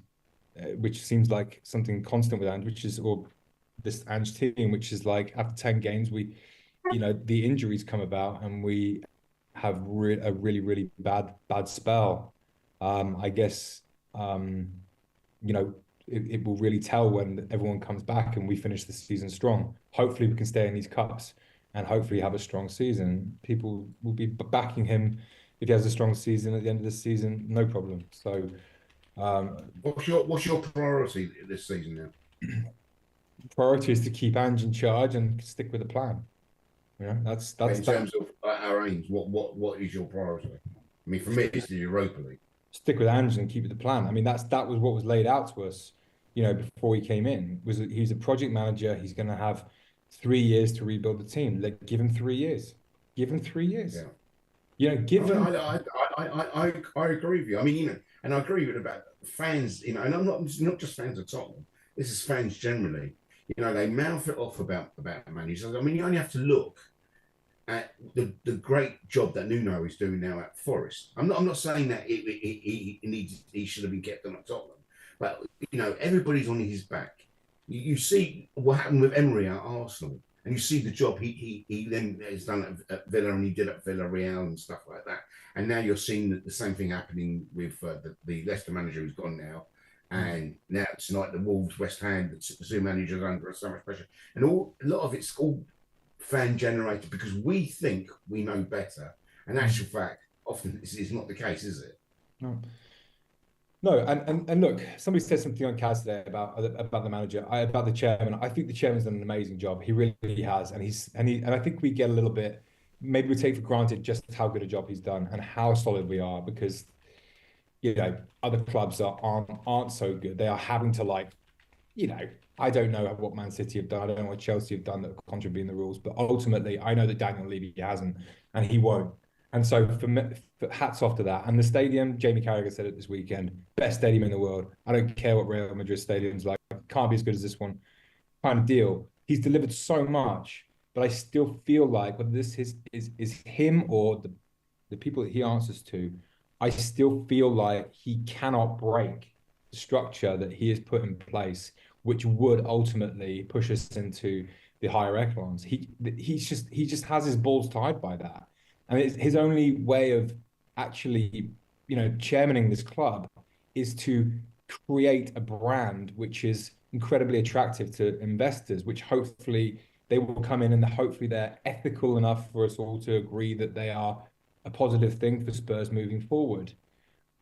which seems like something constant with Ange, or this Ange team, which is like after 10 games, the injuries come about and we have a really, really bad spell. I guess, it will really tell when everyone comes back and we finish the season strong. Hopefully we can stay in these cups and hopefully have a strong season. People will be backing him if he has a strong season at the end of the season, no problem. So, what's your priority this season now? priority is to keep Ange in charge and stick with the plan. That's in terms of our aims. What is your priority? I mean, for me, it's the Europa League. Stick with Ange and keep with the plan. I mean, that was what was laid out to us, before he came in. He's a project manager. He's going to have 3 years to rebuild the team. Give him 3 years. Give him 3 years. Yeah. Give him. I agree with you. I mean, and I agree with about fans. And I'm not just fans of Tottenham. This is fans generally. They mouth it off about managers. I mean, you only have to look at the great job that Nuno is doing now at Forest. I'm not saying that he should have been kept on at Tottenham, but everybody's on his back. You see what happened with Emery at Arsenal, and you see the job he then has done at Villa, and he did at Villarreal and stuff like that. And now you're seeing the same thing happening with the Leicester manager who's gone now. And now tonight, the Wolves, West Ham, the 2 managers under so much pressure, and a lot of it's all fan generated because we think we know better. And actual fact, often this is not the case, is it? No, and look, somebody said something on CADS today about the manager, about the chairman. I think the chairman's done an amazing job. He really has, and I think we get a little bit, maybe we take for granted just how good a job he's done and how solid we are, because other clubs aren't so good. They are having to I don't know what Man City have done. I don't know what Chelsea have done that are contravening the rules. But ultimately, I know that Daniel Levy hasn't, and he won't. And so for hats off to that. And the stadium, Jamie Carragher said it this weekend, best stadium in the world. I don't care what Real Madrid stadium's like. It can't be as good as this one. Kind of deal. He's delivered so much, but I still feel like whether this is him or the people that he answers to, I still feel like he cannot break the structure that he has put in place, which would ultimately push us into the higher echelons. He just has his balls tied by that. And it's his only way of actually, chairmaning this club is to create a brand which is incredibly attractive to investors, which hopefully they will come in and hopefully they're ethical enough for us all to agree that they are a positive thing for Spurs moving forward.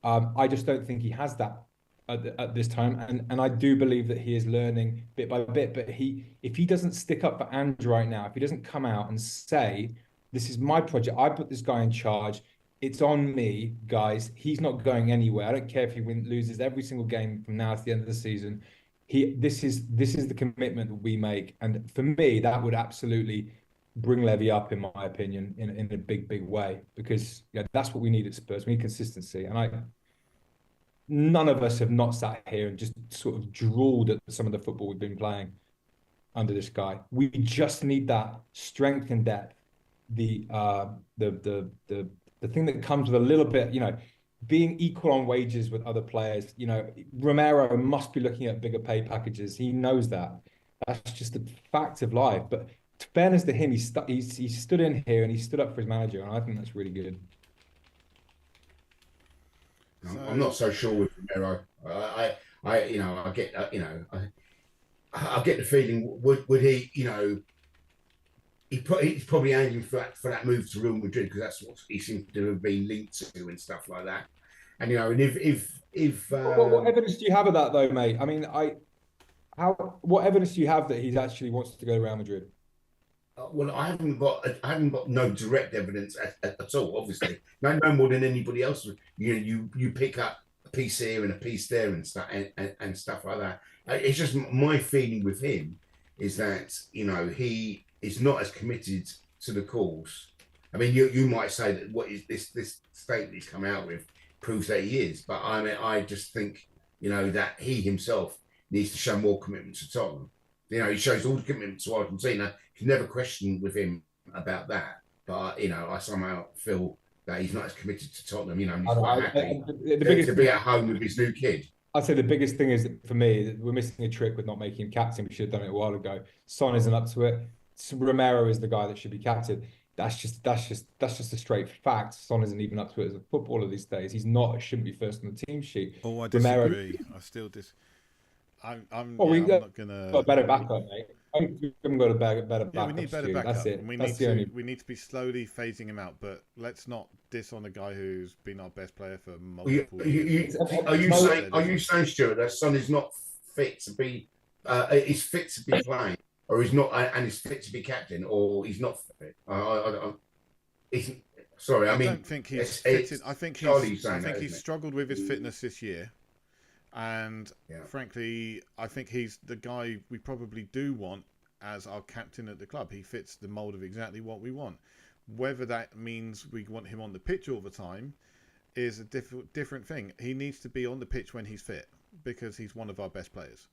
I just don't think he has that at this time, and I do believe that he is learning bit by bit. But if he doesn't stick up for Ange right now, if he doesn't come out and say, "This is my project. I put this guy in charge. It's on me, guys. He's not going anywhere. I don't care if he loses every single game from now to the end of the season. This is the commitment that we make." And for me, that would absolutely bring Levy up, in my opinion, in a big way, because that's what we need at Spurs. We need consistency, and none of us have not sat here and just sort of drooled at some of the football we've been playing under this guy. We just need that strength and depth, the thing that comes with a little bit, being equal on wages with other players. Romero must be looking at bigger pay packages. He knows that. That's just a fact of life. But to fairness to him, he stood in here and he stood up for his manager, and I think that's really good. I'm not so sure with Romero. I get I get the feeling would he, he's probably aiming for that move to Real Madrid, because that's what he seems to have been linked to and stuff like that. And and if what evidence do you have of that though, mate? I mean, what evidence do you have that he actually wants to go to Real Madrid? Well, I haven't got no direct evidence at all. Obviously, no more than anybody else. You pick up a piece here and a piece there and stuff and stuff like that. It's just my feeling with him is that he is not as committed to the cause. I mean, you might say that what is this statement he's come out with proves that he is, but I mean, I just think that he himself needs to show more commitment to Tottenham. He shows all the commitment to Argentina. You never question with him about that. But, I somehow feel that he's not as committed to Tottenham. He's quite happy to be at home with his new kid. I'd say the biggest thing is, for me, we're missing a trick with not making him captain. We should have done it a while ago. Son isn't up to it. Romero is the guy that should be captain. That's just a straight fact. Son isn't even up to it as a footballer these days. He's not. Shouldn't be first on the team sheet. Oh, I disagree. I still I'm not gonna. Got a better backup, mate. We haven't got a better backup. Yeah, we need better backup. That's it. We need to be slowly phasing him out, but let's not diss on a guy who's been our best player for multiple years. Are you saying, Stuart, that Son is not fit to be is fit to be playing, or he's not, and is fit to be captain, or he's not fit? Sorry, I don't think he's fitted. I think he's struggled with his fitness this year. And frankly, I think he's the guy we probably do want as our captain at the club. He fits the mould of exactly what we want. Whether that means we want him on the pitch all the time is a different thing. He needs to be on the pitch when he's fit, because he's one of our best players.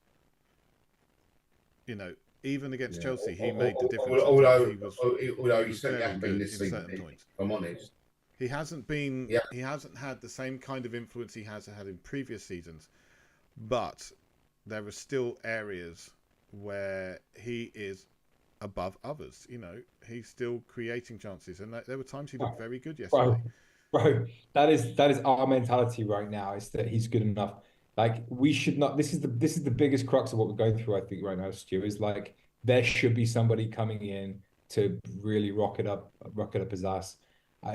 Even against Chelsea, he made the difference. Although he certainly hasn't been this season, if I'm honest. He hasn't been. He hasn't had the same kind of influence he has had in previous seasons. But there are still areas where he is above others. He's still creating chances, and there were times he looked very good yesterday. Bro, that is our mentality right now. Is that he's good enough? Like, we should not. This is the biggest crux of what we're going through, I think, right now, Stu. Is like, there should be somebody coming in to really rock it up his ass.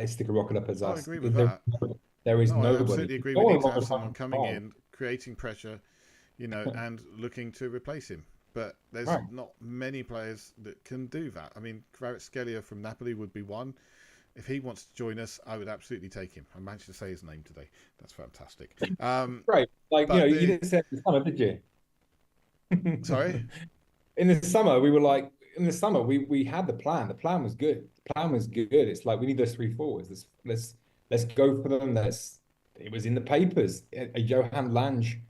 Stick a rocket up his ass. I agree with that. There is nobody. I absolutely agree. We need to have someone coming in, creating pressure, and looking to replace him. But there's not many players that can do that. I mean, Kvaratskhelia from Napoli would be one. If he wants to join us, I would absolutely take him. I managed to say his name today. That's fantastic. Right. Like, you didn't say it in the summer, did you? Sorry? In the summer, we had the plan. The plan was good. It's like, we need those three forwards. Let's go for them. It was in the papers. Johan Lange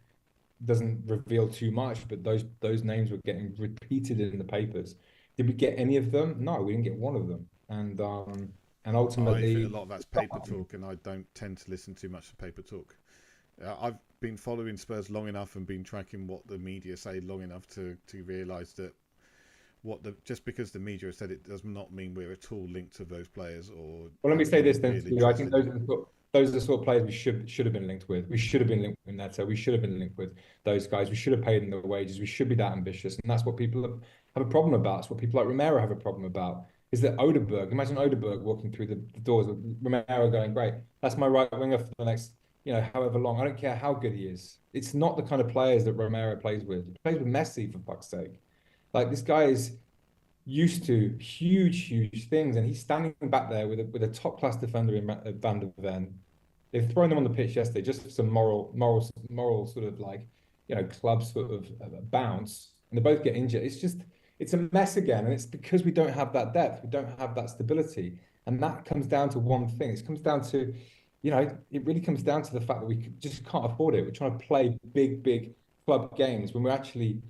doesn't reveal too much, but those names were getting repeated in the papers. Did we get any of them? No, we didn't get one of them. And ultimately, I think a lot of that's paper talk, and I don't tend to listen too much to paper talk. I've been following Spurs long enough and been tracking what the media say long enough to realise that just because the media has said it does not mean we're at all linked to those players. Well, let me say this then. I think those are the sort of players we should have been linked with. We should have been linked with Neto. We should have been linked with those guys. We should have paid them their wages. We should be that ambitious, and that's what people have a problem about. It's what people like Romero have a problem about. Is that Odeberg? Imagine Odeberg walking through the doors with Romero going, great, that's my right winger for the next, however long. I don't care how good he is. It's not the kind of players that Romero plays with. He plays with Messi, for fuck's sake. Like, this guy is used to huge things, and he's standing back there with a top class defender in Van der Ven. They've thrown them on the pitch yesterday just for some moral sort of like, club sort of bounce, and they both get injured. It's a mess again, and it's because we don't have that depth, we don't have that stability, and that comes down to one thing. It comes down to, it really comes down to the fact that we just can't afford it. We're trying to play big club games when we're actually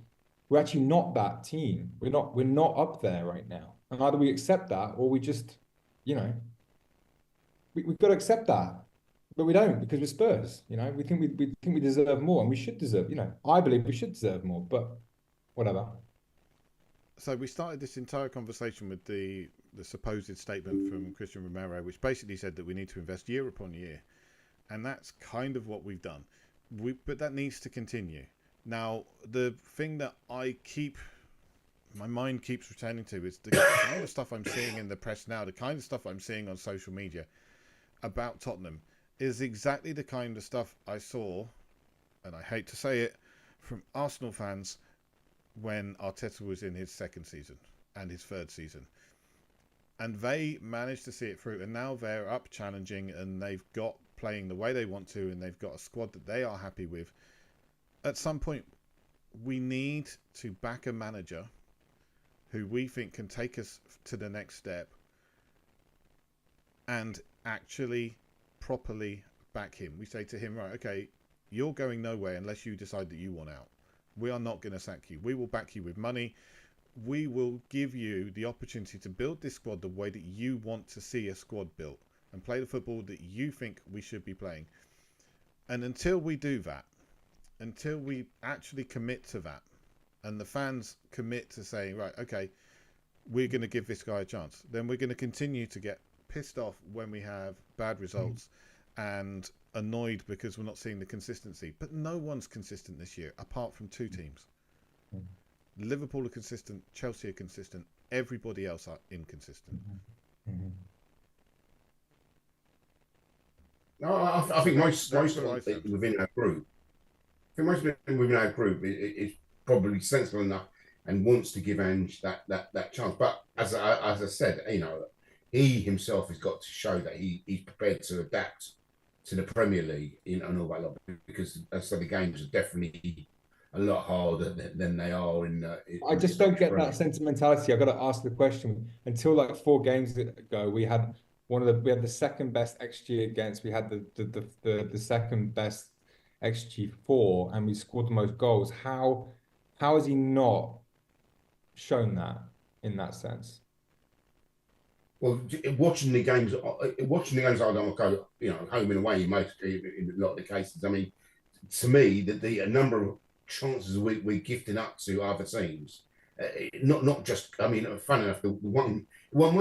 not that team. We're not up there right now, and either we accept that or we just, we've got to accept that. But we don't, because we're Spurs. We think we deserve more, and we should deserve. I believe we should deserve more, but whatever. So we started this entire conversation with the supposed statement from Christian Romero, which basically said that we need to invest year upon year, and that's kind of what we've done. But that needs to continue. Now, the thing that my mind keeps returning to is the kind of stuff I'm seeing in the press now, the kind of stuff I'm seeing on social media about Tottenham is exactly the kind of stuff I saw, and I hate to say it, from Arsenal fans when Arteta was in his second season and his third season. And they managed to see it through, and now they're up challenging, and they've got playing the way they want to, and they've got a squad that they are happy with. At some point, we need to back a manager who we think can take us to the next step and actually properly back him. We say to him, right, okay, you're going nowhere unless you decide that you want out. We are not going to sack you. We will back you with money. We will give you the opportunity to build this squad the way that you want to see a squad built and play the football that you think we should be playing. And until we do that, until we actually commit to that, and the fans commit to saying, right, okay, we're going to give this guy a chance, then we're going to continue to get pissed off when we have bad results and annoyed because we're not seeing the consistency. But no one's consistent this year apart from two teams. Liverpool are consistent, Chelsea are consistent, everybody else are inconsistent. No, I think most of them within our group, is probably sensible enough and wants to give Ange that chance. But as I said, he himself has got to show that he's prepared to adapt to the Premier League and all that lot, because so the games are definitely a lot harder than they are in. I just don't get that sentimentality. I've got to ask the question. Until like 4 games ago, we had the second best XG against. We had the second best XG for, and we scored the most goals. How has he not shown that in that sense? Well, watching the games, I don't go, home and away in a lot of the cases. I mean, to me, the number of chances we're gifting up to other teams, not just. I mean, fun enough, the one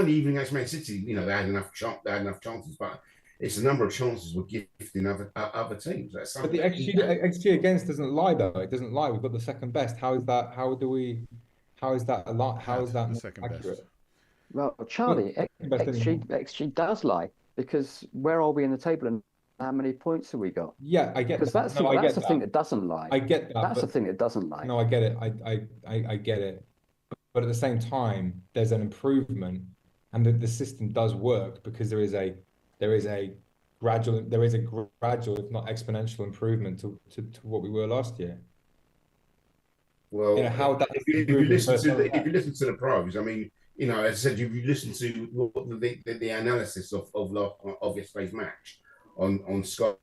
even against Man City, they had enough chances, but it's the number of chances we're gifting other teams. But the XG against doesn't lie, though. It doesn't lie. We've got the second best. How is that? How is that a lot? How is that the second accurate? best? Well, Charlie, XG does lie, because where are we in the table and how many points have we got? Yeah, I get because that. that's the thing that doesn't lie. I get that. That's the thing that doesn't lie. No, I get it. I get it. But at the same time, there's an improvement, and the system does work because there is a gradual, if not exponential, improvement to what we were last year. Well, if you listen to the pros, I mean, as I said, if you listen to the analysis of yesterday's match on Sky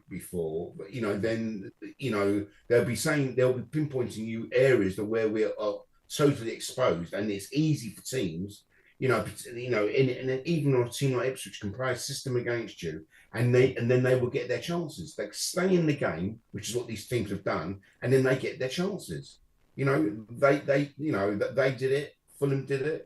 before, then they'll be pinpointing you areas where we are totally exposed, and it's easy for teams, and even on a team like Ipswich can play a system against you, and then they will get their chances. They stay in the game, which is what these teams have done, and then they get their chances. They did it. Fulham did it.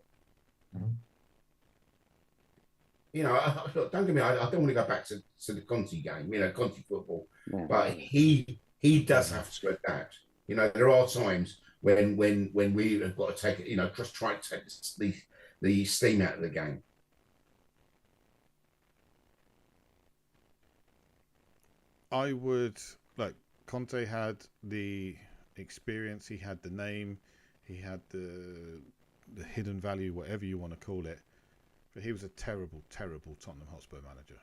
Don't get me. I don't want to go back to the Conte game. Conte football, but he does have to adapt. There are times when we have got to take it, just try to take the steam out of the game. I would like Conte had the experience, he had the name, he had the hidden value, whatever you want to call it. But he was a terrible, terrible Tottenham Hotspur manager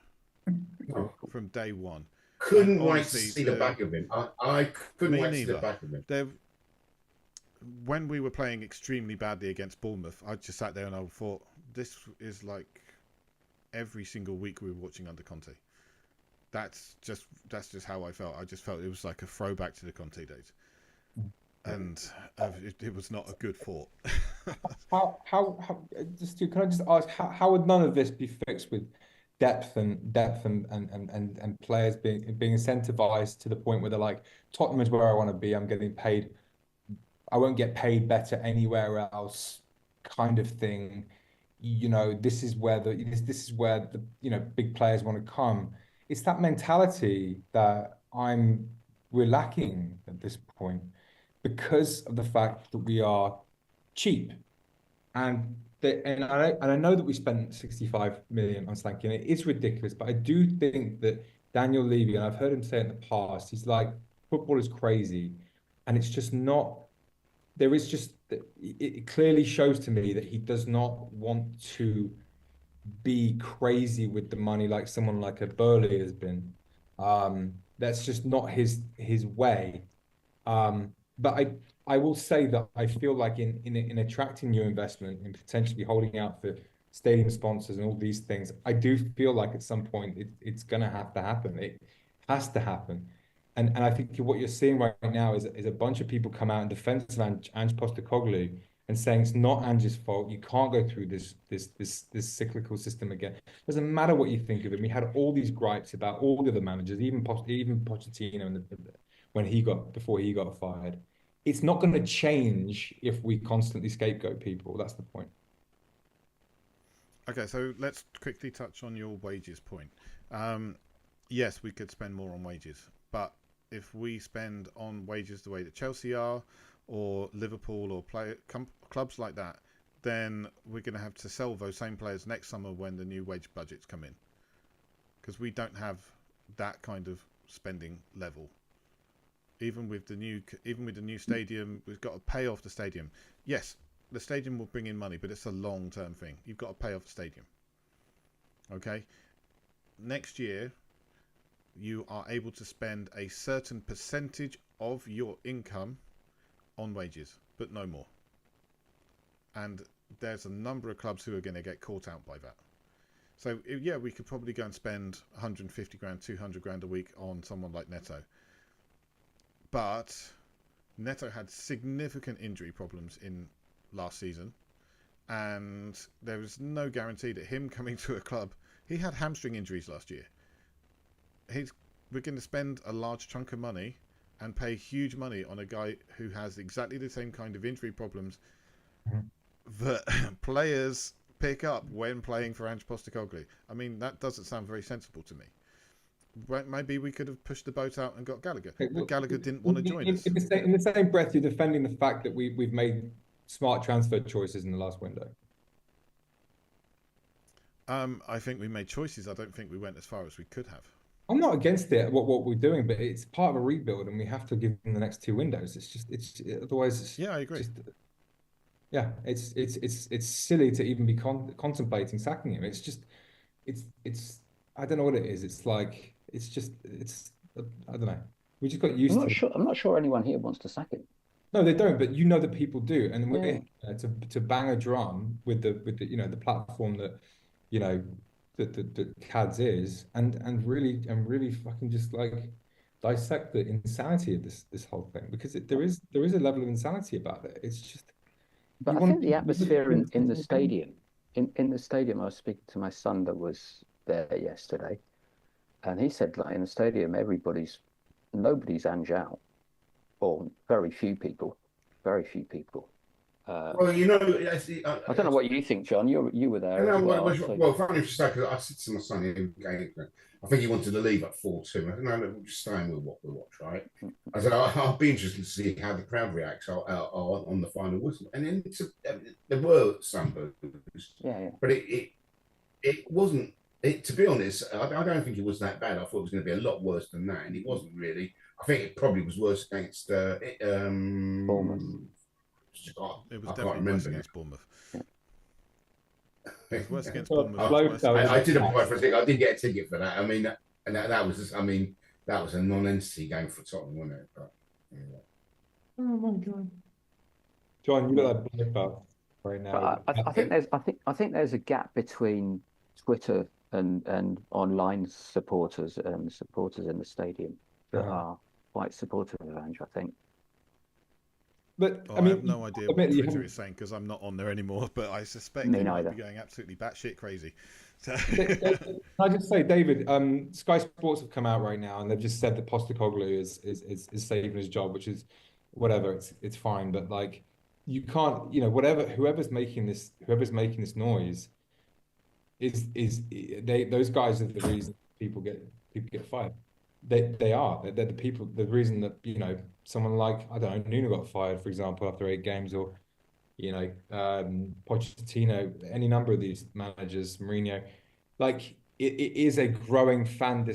from day one. Couldn't wait to see the back of him. I couldn't wait to see the back of him. When we were playing extremely badly against Bournemouth, I just sat there and I thought, this is like every single week we were watching under Conte. That's just how I felt. I just felt it was like a throwback to the Conte days, and it was not a good thought. Can I just ask how would none of this be fixed with depth and players being incentivized to the point where they're like, Tottenham is where I want to be. I'm getting paid. I won't get paid better anywhere else, kind of thing. This is where the big players want to come. It's that mentality that we're lacking at this point because of the fact that we are cheap. And I know that we spent 65 million on Slanky, and it is ridiculous, but I do think that Daniel Levy, and I've heard him say it in the past, he's like, football is crazy, and it's just not. There is just, it clearly shows to me that he does not want to be crazy with the money like someone like a Burley has been. That's just not his way. But I will say that I feel like in attracting new investment and potentially holding out for stadium sponsors and all these things, I do feel like at some point it's going to have to happen. It has to happen. And I think what you're seeing right now is a bunch of people come out in defense of Ange Postecoglou and saying it's not Ange's fault. You can't go through this cyclical system again. Doesn't matter what you think of him. We had all these gripes about all the other managers, even Pochettino before he got fired. It's not going to change if we constantly scapegoat people. That's the point. Okay, so let's quickly touch on your wages point. Yes, we could spend more on wages, but if we spend on wages the way that Chelsea are, or Liverpool, or clubs like that, then we're going to have to sell those same players next summer when the new wage budgets come in, because we don't have that kind of spending level. Even with the new stadium, we've got to pay off the stadium. Yes, the stadium will bring in money, but it's a long-term thing. You've got to pay off the stadium. Okay? Next year, you are able to spend a certain percentage of your income on wages, but no more. And there's a number of clubs who are going to get caught out by that. So, yeah, we could probably go and spend 150 grand, 200 grand a week on someone like Neto. But Neto had significant injury problems in last season, and there was no guarantee that him coming to a club, he had hamstring injuries last year. We're going to spend a large chunk of money and pay huge money on a guy who has exactly the same kind of injury problems that players pick up when playing for Ange Postecoglou. I mean, that doesn't sound very sensible to me. Maybe we could have pushed the boat out and got Gallagher, but Gallagher didn't want to join us. In the same breath, you're defending the fact that we've made smart transfer choices in the last window. I think we made choices. I don't think we went as far as we could have. I'm not against it, what we're doing, but it's part of a rebuild, and we have to give them the next two windows. Otherwise. Yeah, I agree. It's silly to even be contemplating sacking him. I don't know what it is. It's like I don't know. We just got used to it. I'm not sure anyone here wants to sack him. No, they don't, but that people do, and we're to bang a drum with the platform that the CADS is, and really fucking just like dissect the insanity of this whole thing, because there is a level of insanity about it. It's just. But I think the atmosphere in the stadium, in the stadium, I was speaking to my son that was there yesterday, and he said, like, in the stadium, nobody's Ange out, or very few people. Well, you know, I don't know what you think, John. You were there as well. So... well, funny you say, because I said to my son, I think he wanted to leave at 4-2. I said, no, we're just staying with what we watch, right? I said, I'll be interested to see how the crowd reacts on the final whistle. And then there were some boos, but it wasn't. To be honest, I don't think it was that bad. I thought it was going to be a lot worse than that, and it wasn't really. I think it probably was worse against Bournemouth. It was definitely worse against Bournemouth. It was worse against Bournemouth. I did apply for a ticket. I did get a ticket for that. I mean, and that was just, I mean, that was a non-entity game for Tottenham, wasn't it? But, yeah. Oh my God, John, you got that black belt right now. I think there's a gap between Twitter and online supporters and supporters in the stadium that are quite supportive of Ange, I think. But I have no idea what Twitter is saying because I'm not on there anymore, but I suspect it might be going absolutely batshit crazy. So... Can I just say, David, Sky Sports have come out right now and they've just said that Postecoglou is saving his job, which is whatever, it's fine. But like, you can't, you know, whoever's making this noise those guys are the reason people get fired. They're the people, the reason that, you know, someone like, I don't know, Nuno got fired, for example, after 8 games, or, you know, Pochettino, any number of these managers, Mourinho, like it is a growing fan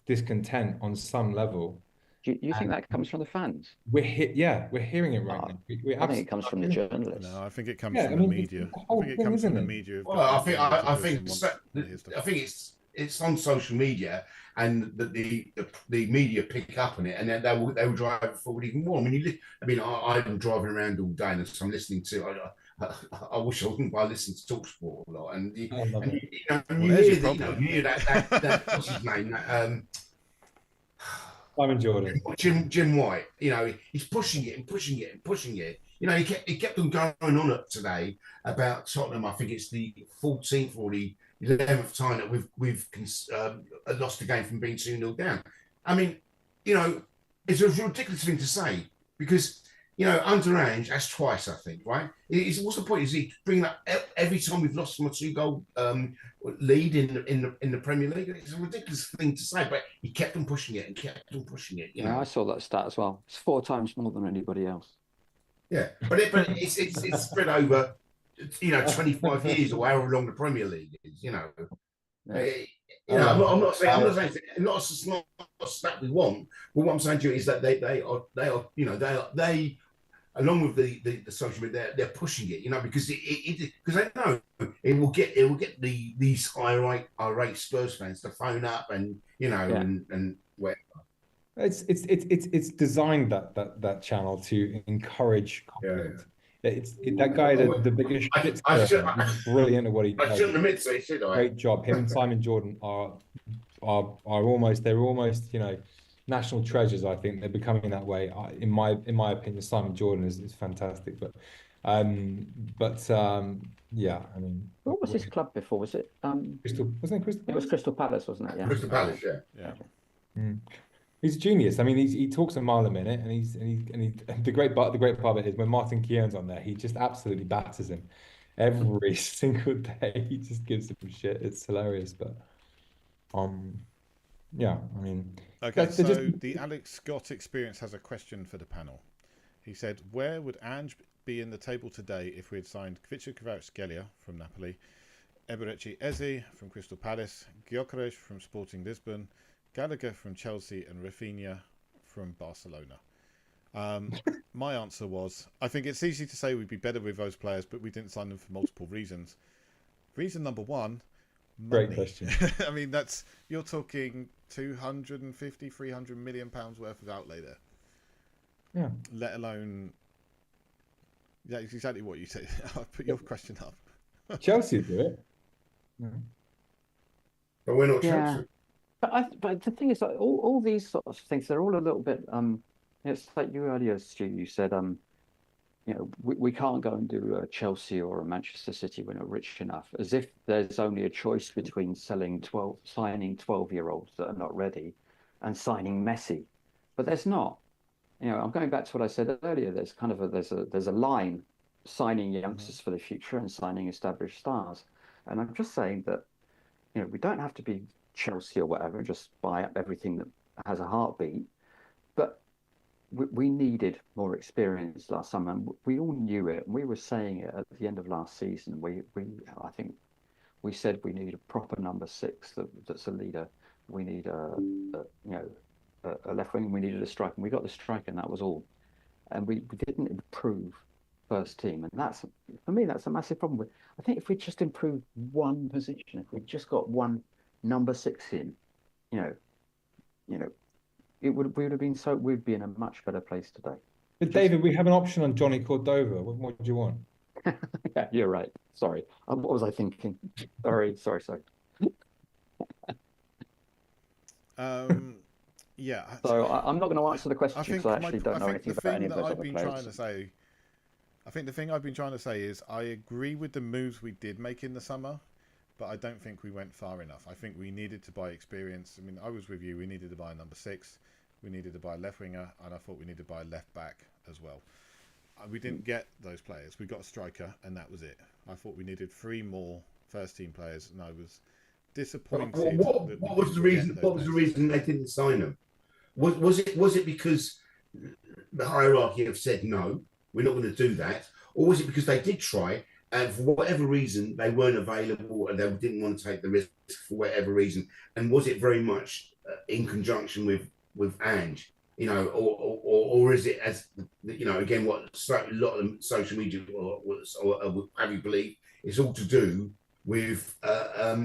discontent on some level. Do you think that comes from the fans? We're hearing it right now. I think it comes from the journalists. No, I think it comes from the media. I think it comes from the media. Well, I think it's on social media, and the media pick up on it, and then they will drive it forward even more. I mean, I've been driving around all day, and so I'm listening to. I wish I wouldn't. I listen to TalkSport a lot, and you hear that what's his name? Simon Jordan. Jim White, you know, he's pushing it and pushing it and pushing it. You know, he kept on going on up today about Tottenham. I think it's the 14th or the 11th time that we've lost the game from being 2-0 down. I mean, you know, it's a ridiculous thing to say because, you know, under Ange, that's twice, I think, right? What's the point? Is he bringing up every time we've lost from a 2-goal lead in the Premier League? It's a ridiculous thing to say, but he kept on pushing it and kept on pushing it. You know? I saw that stat as well. It's 4 times more than anybody else. Yeah, but it's spread over, you know, 25 years or however long the Premier League is. You know, I'm not saying it's not a stat we want. But what I'm saying to you is that they are you know they along with the social media, they're pushing it, you know, because because they know it will get these irate Spurs fans to phone up and, you know, and whatever. It's designed that channel to encourage conflict. That guy, the biggest he's brilliant at what he does. I shouldn't admit so, should I? Great job. Him and Simon Jordan are almost, you know, national treasures. I think they're becoming that way. In my opinion, Simon Jordan is fantastic. But yeah, I mean, what was his club before? Was it Crystal? Wasn't it Crystal? It was Crystal Palace, wasn't it? Yeah. Crystal Palace, yeah. Mm. He's a genius. I mean, he talks a mile a minute, and the great part of it is when Martin Keown's on there, he just absolutely batters him every single day. He just gives him shit. It's hilarious, but yeah, I mean, okay. So the Alex Scott experience has a question for the panel. He said, "Where would Ange be in the table today if we had signed Kvaratskhelia from Napoli, Eberechi Eze from Crystal Palace, Gyökeres from Sporting Lisbon, Gallagher from Chelsea, and Rafinha from Barcelona?" My answer was, I think it's easy to say we'd be better with those players, but we didn't sign them for multiple reasons. Reason number one, money. Great question. I mean, you're talking 250, 300 million pounds worth of outlay there. Yeah. Let alone, yeah, it's exactly what you said. I'll put your question up. Chelsea do it. Yeah. But we're not Chelsea. But the thing is, like, all these sort of things, they're all a little bit. It's like you earlier, Stu. You said, you know, we can't go and do a Chelsea or a Manchester City. We're not rich enough. As if there's only a choice between signing 12-year-olds that are not ready, and signing Messi. But there's not. You know, I'm going back to what I said earlier. There's kind of there's a line signing youngsters for the future and signing established stars. And I'm just saying that, we don't have to be Chelsea or whatever, just buy up everything that has a heartbeat. But we needed more experience last summer, and we all knew it. And we were saying it at the end of last season. I think we said we need a proper number six that's a leader. We need a left wing. We needed a striker. And we got the striker, and that was all. And we didn't improve first team, and that's, for me, that's a massive problem. I think if we just improved one position, if we just got one number six in, you know, we would have been we'd be in a much better place today. But David, we have an option on Johnny Cordova. What do you want? Yeah, you're right. Sorry. What was I thinking? Sorry. Yeah. So I'm not going to answer the question because I actually don't know anything about any of those other players. I think the thing I've been trying to say is I agree with the moves we did make in the summer, but I don't think we went far enough. I think we needed to buy experience. I mean, I was with you. We needed to buy a number six. We needed to buy a left winger, and I thought we needed to buy a left back as well. We didn't get those players. We got a striker, and that was it. I thought we needed 3 more first-team players, and I was disappointed. What was the reason? What was the reason they didn't sign them? Was it because the hierarchy have said no, we're not going to do that, or was it because they did try and for whatever reason they weren't available and they didn't want to take the risk for whatever reason? And was it very much in conjunction with Ange, or is it, as again, what a lot of social media or have you believe it's all to do with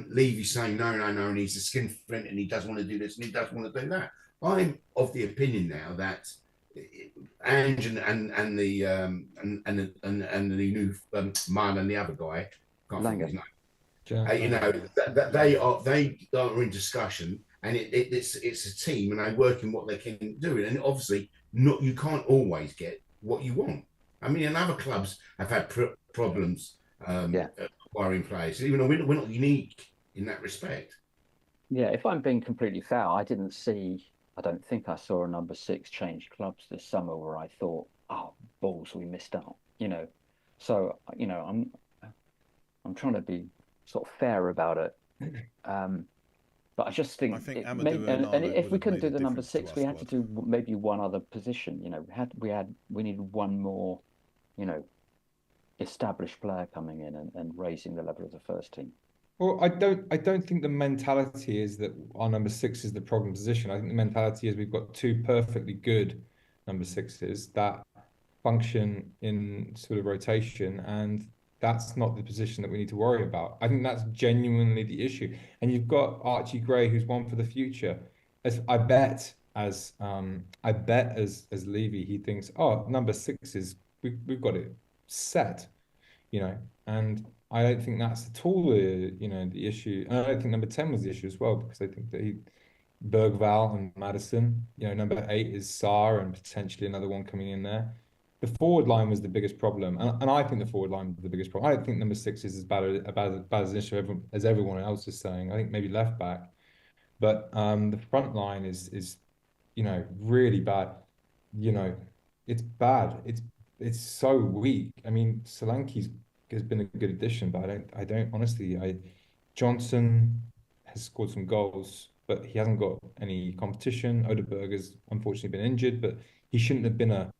Levy saying no, and he's a skinflint and he doesn't want to do this and he doesn't want to do that. I'm of the opinion now that Ange and the new man and the other guy, can't think of his name. That they are in discussion, and it's a team, and they work in what they can do, and obviously you can't always get what you want. I mean, and other clubs have had problems acquiring players. We're not unique in that respect. Yeah, if I'm being completely fair, I don't think I saw a number 6 change clubs this summer where I thought, oh, balls, we missed out, So, I'm trying to be sort of fair about it. But I just think, and if we couldn't do the number 6, we had to do maybe one other position. We needed one more, established player coming in and raising the level of the first team. Well, I don't think the mentality is that our number 6 is the problem position. I think the mentality is we've got 2 perfectly good number 6s that function in sort of rotation, and that's not the position that we need to worry about. I think that's genuinely the issue. And you've got Archie Gray, who's one for the future. I bet as Levy, he thinks, oh, number 6 is we've got it set, and I don't think that's at all the issue. And I don't think number 10 was the issue as well, because I think that Bergvall and Maddison, number 8 is Sarr and potentially another one coming in there. The forward line was the biggest problem, and I think the forward line was the biggest problem. I don't think number 6 is as bad an issue as everyone else is saying. I think maybe left back, but the front line is really bad. It's bad. It's so weak. I mean, Solanke has been a good addition, but I don't honestly. Johnson has scored some goals, but he hasn't got any competition. Odeberg has unfortunately been injured, but he shouldn't have been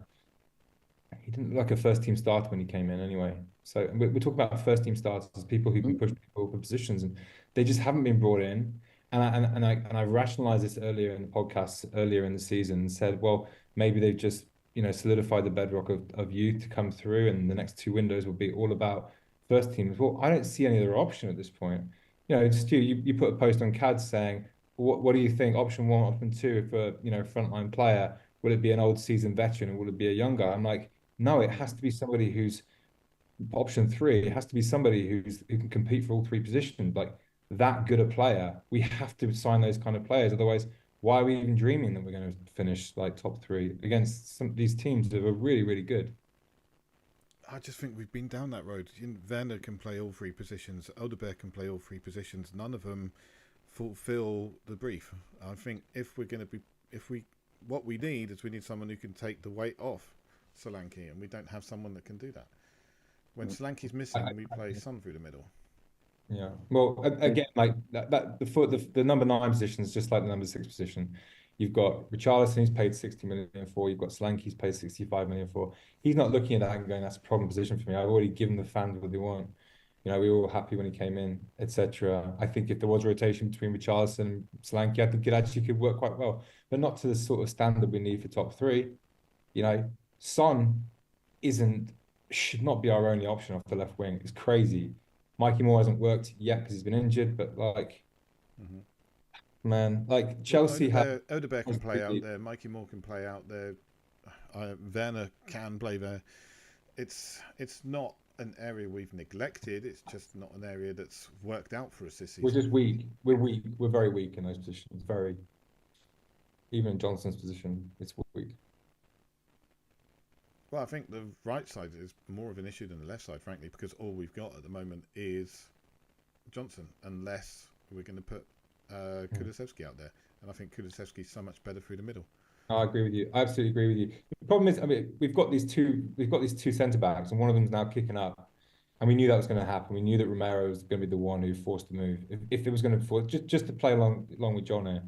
he didn't look like a first team starter when he came in anyway. So we're talking about first team starters, people who can push people for positions, and they just haven't been brought in. And I rationalized this earlier in the podcast, earlier in the season, and said, well, maybe they've just solidified the bedrock of youth to come through, and the next 2 windows will be all about first teams. Well, I don't see any other option at this point. Stu, you put a post on CADS saying, what do you think? Option 1, option 2 for frontline player? Will it be an old seasoned veteran, or will it be a young guy? I'm like, no, it has to be somebody who's option 3. It has to be somebody who can compete for all 3 positions. Like that good a player, we have to sign those kind of players. Otherwise, why are we even dreaming that we're going to finish like top 3 against some of these teams that are really, really good? I just think we've been down that road. Werner can play all 3 positions. Odeberg can play all 3 positions. None of them fulfill the brief. I think what we need is we need someone who can take the weight off Solanke, and we don't have someone that can do that. When Solanke's I, missing, we I, play Son through the middle. yeah. Well, again, like the number 9 position is just like the number 6 position. You've got Richarlison, who's paid 60 million for. You've got Solanke, who's paid 65 million for. He's not looking at that and going, "That's a problem position for me. I've already given the fans what they want." We were all happy when he came in, etc. I think if there was a rotation between Richarlison and Solanke, I think it actually could work quite well, but not to the sort of standard we need for top 3. Son should not be our only option off the left wing. It's crazy. Mikey Moore hasn't worked yet because he's been injured, but man, like Chelsea Odebear can play out there. Mikey Moore can play out there. Werner can play there. It's not an area we've neglected. It's just not an area that's worked out for us this season. We're just weak. We're weak. We're very weak in those positions. Very. Even in Johnson's position, it's weak. Well, I think the right side is more of an issue than the left side, frankly, because all we've got at the moment is Johnson, unless we're going to put Kulusevski out there. And I think Kulusevski's so much better through the middle. I agree with you. I absolutely agree with you. The problem is, I mean, we've got these two centre backs, and one of them's now kicking up, and we knew that was going to happen. We knew that Romero was going to be the one who forced the move. If it was going to force, just to play along with John here,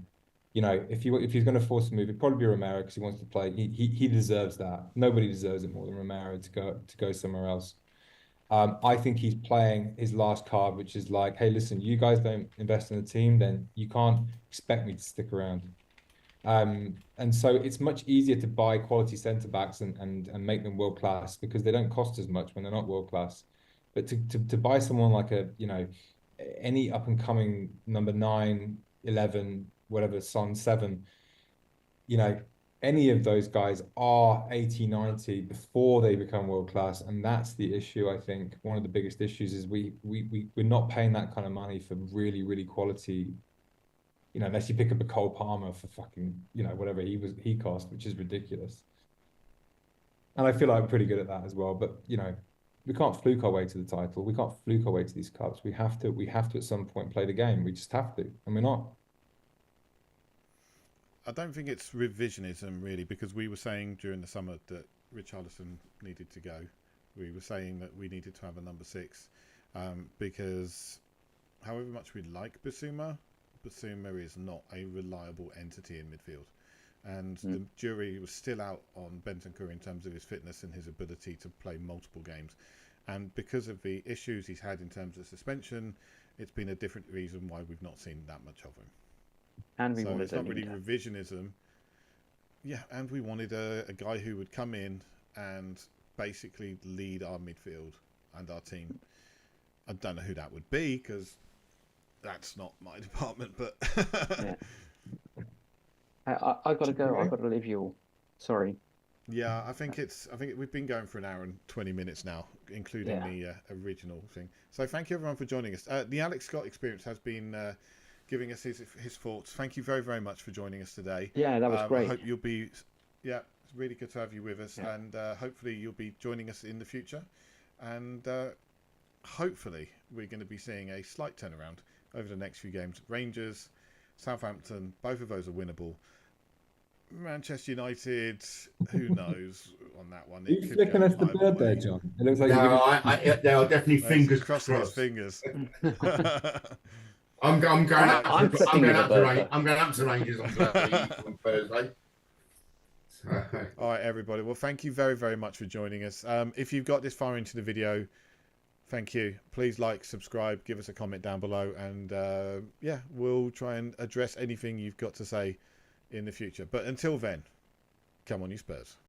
if he's going to force the move, it'd probably be Romero because he wants to play. He deserves that. Nobody deserves it more than Romero to go somewhere else. I think he's playing his last card, which is like, hey, listen, you guys don't invest in the team, then you can't expect me to stick around. And so it's much easier to buy quality centre backs and make them world class because they don't cost as much when they're not world class. But to buy someone like any up and coming number 9, 11, whatever, Son 7, any of those guys are 80, 90 before they become world class, and that's the issue. I think one of the biggest issues is we're not paying that kind of money for really, really quality. Unless you pick up a Cole Palmer for fucking, whatever he cost, which is ridiculous. And I feel like I'm pretty good at that as well. But we can't fluke our way to the title. We can't fluke our way to these cups. We have to at some point play the game. We just have to, and we're not. I don't think it's revisionism really, because we were saying during the summer that Richarlison needed to go. We were saying that we needed to have a number 6 because however much we like Bissouma is not a reliable entity in midfield, and the jury was still out on Bentancur in terms of his fitness and his ability to play multiple games, and because of the issues he's had in terms of suspension, it's been a different reason why we've not seen that much of him. And we so wanted it's not really revisionism. Yeah, and we wanted a guy who would come in and basically lead our midfield and our team. I don't know who that would be because that's not my department, but yeah. I got to go. I've got to leave you all. Sorry. Yeah, I think we've been going for an hour and 20 minutes now, including the original thing. So thank you everyone for joining us. The Alex Scott experience has been giving us his thoughts. Thank you very, very much for joining us today. Yeah, that was great. I hope you'll be. Yeah, it's really good to have you with us, and hopefully you'll be joining us in the future, and hopefully we're going to be seeing a slight turnaround over the next few games. Rangers, Southampton, both of those are winnable. Manchester United, who knows on that one? Are you flicking us the bird there, John? It looks like there are definitely fingers crossed. His fingers. I'm going up to Rangers on Thursday. All right, everybody. Well, thank you very, very much for joining us. If you've got this far into the video, thank you. Please like, subscribe, give us a comment down below, and we'll try and address anything you've got to say in the future. But until then, come on, you Spurs.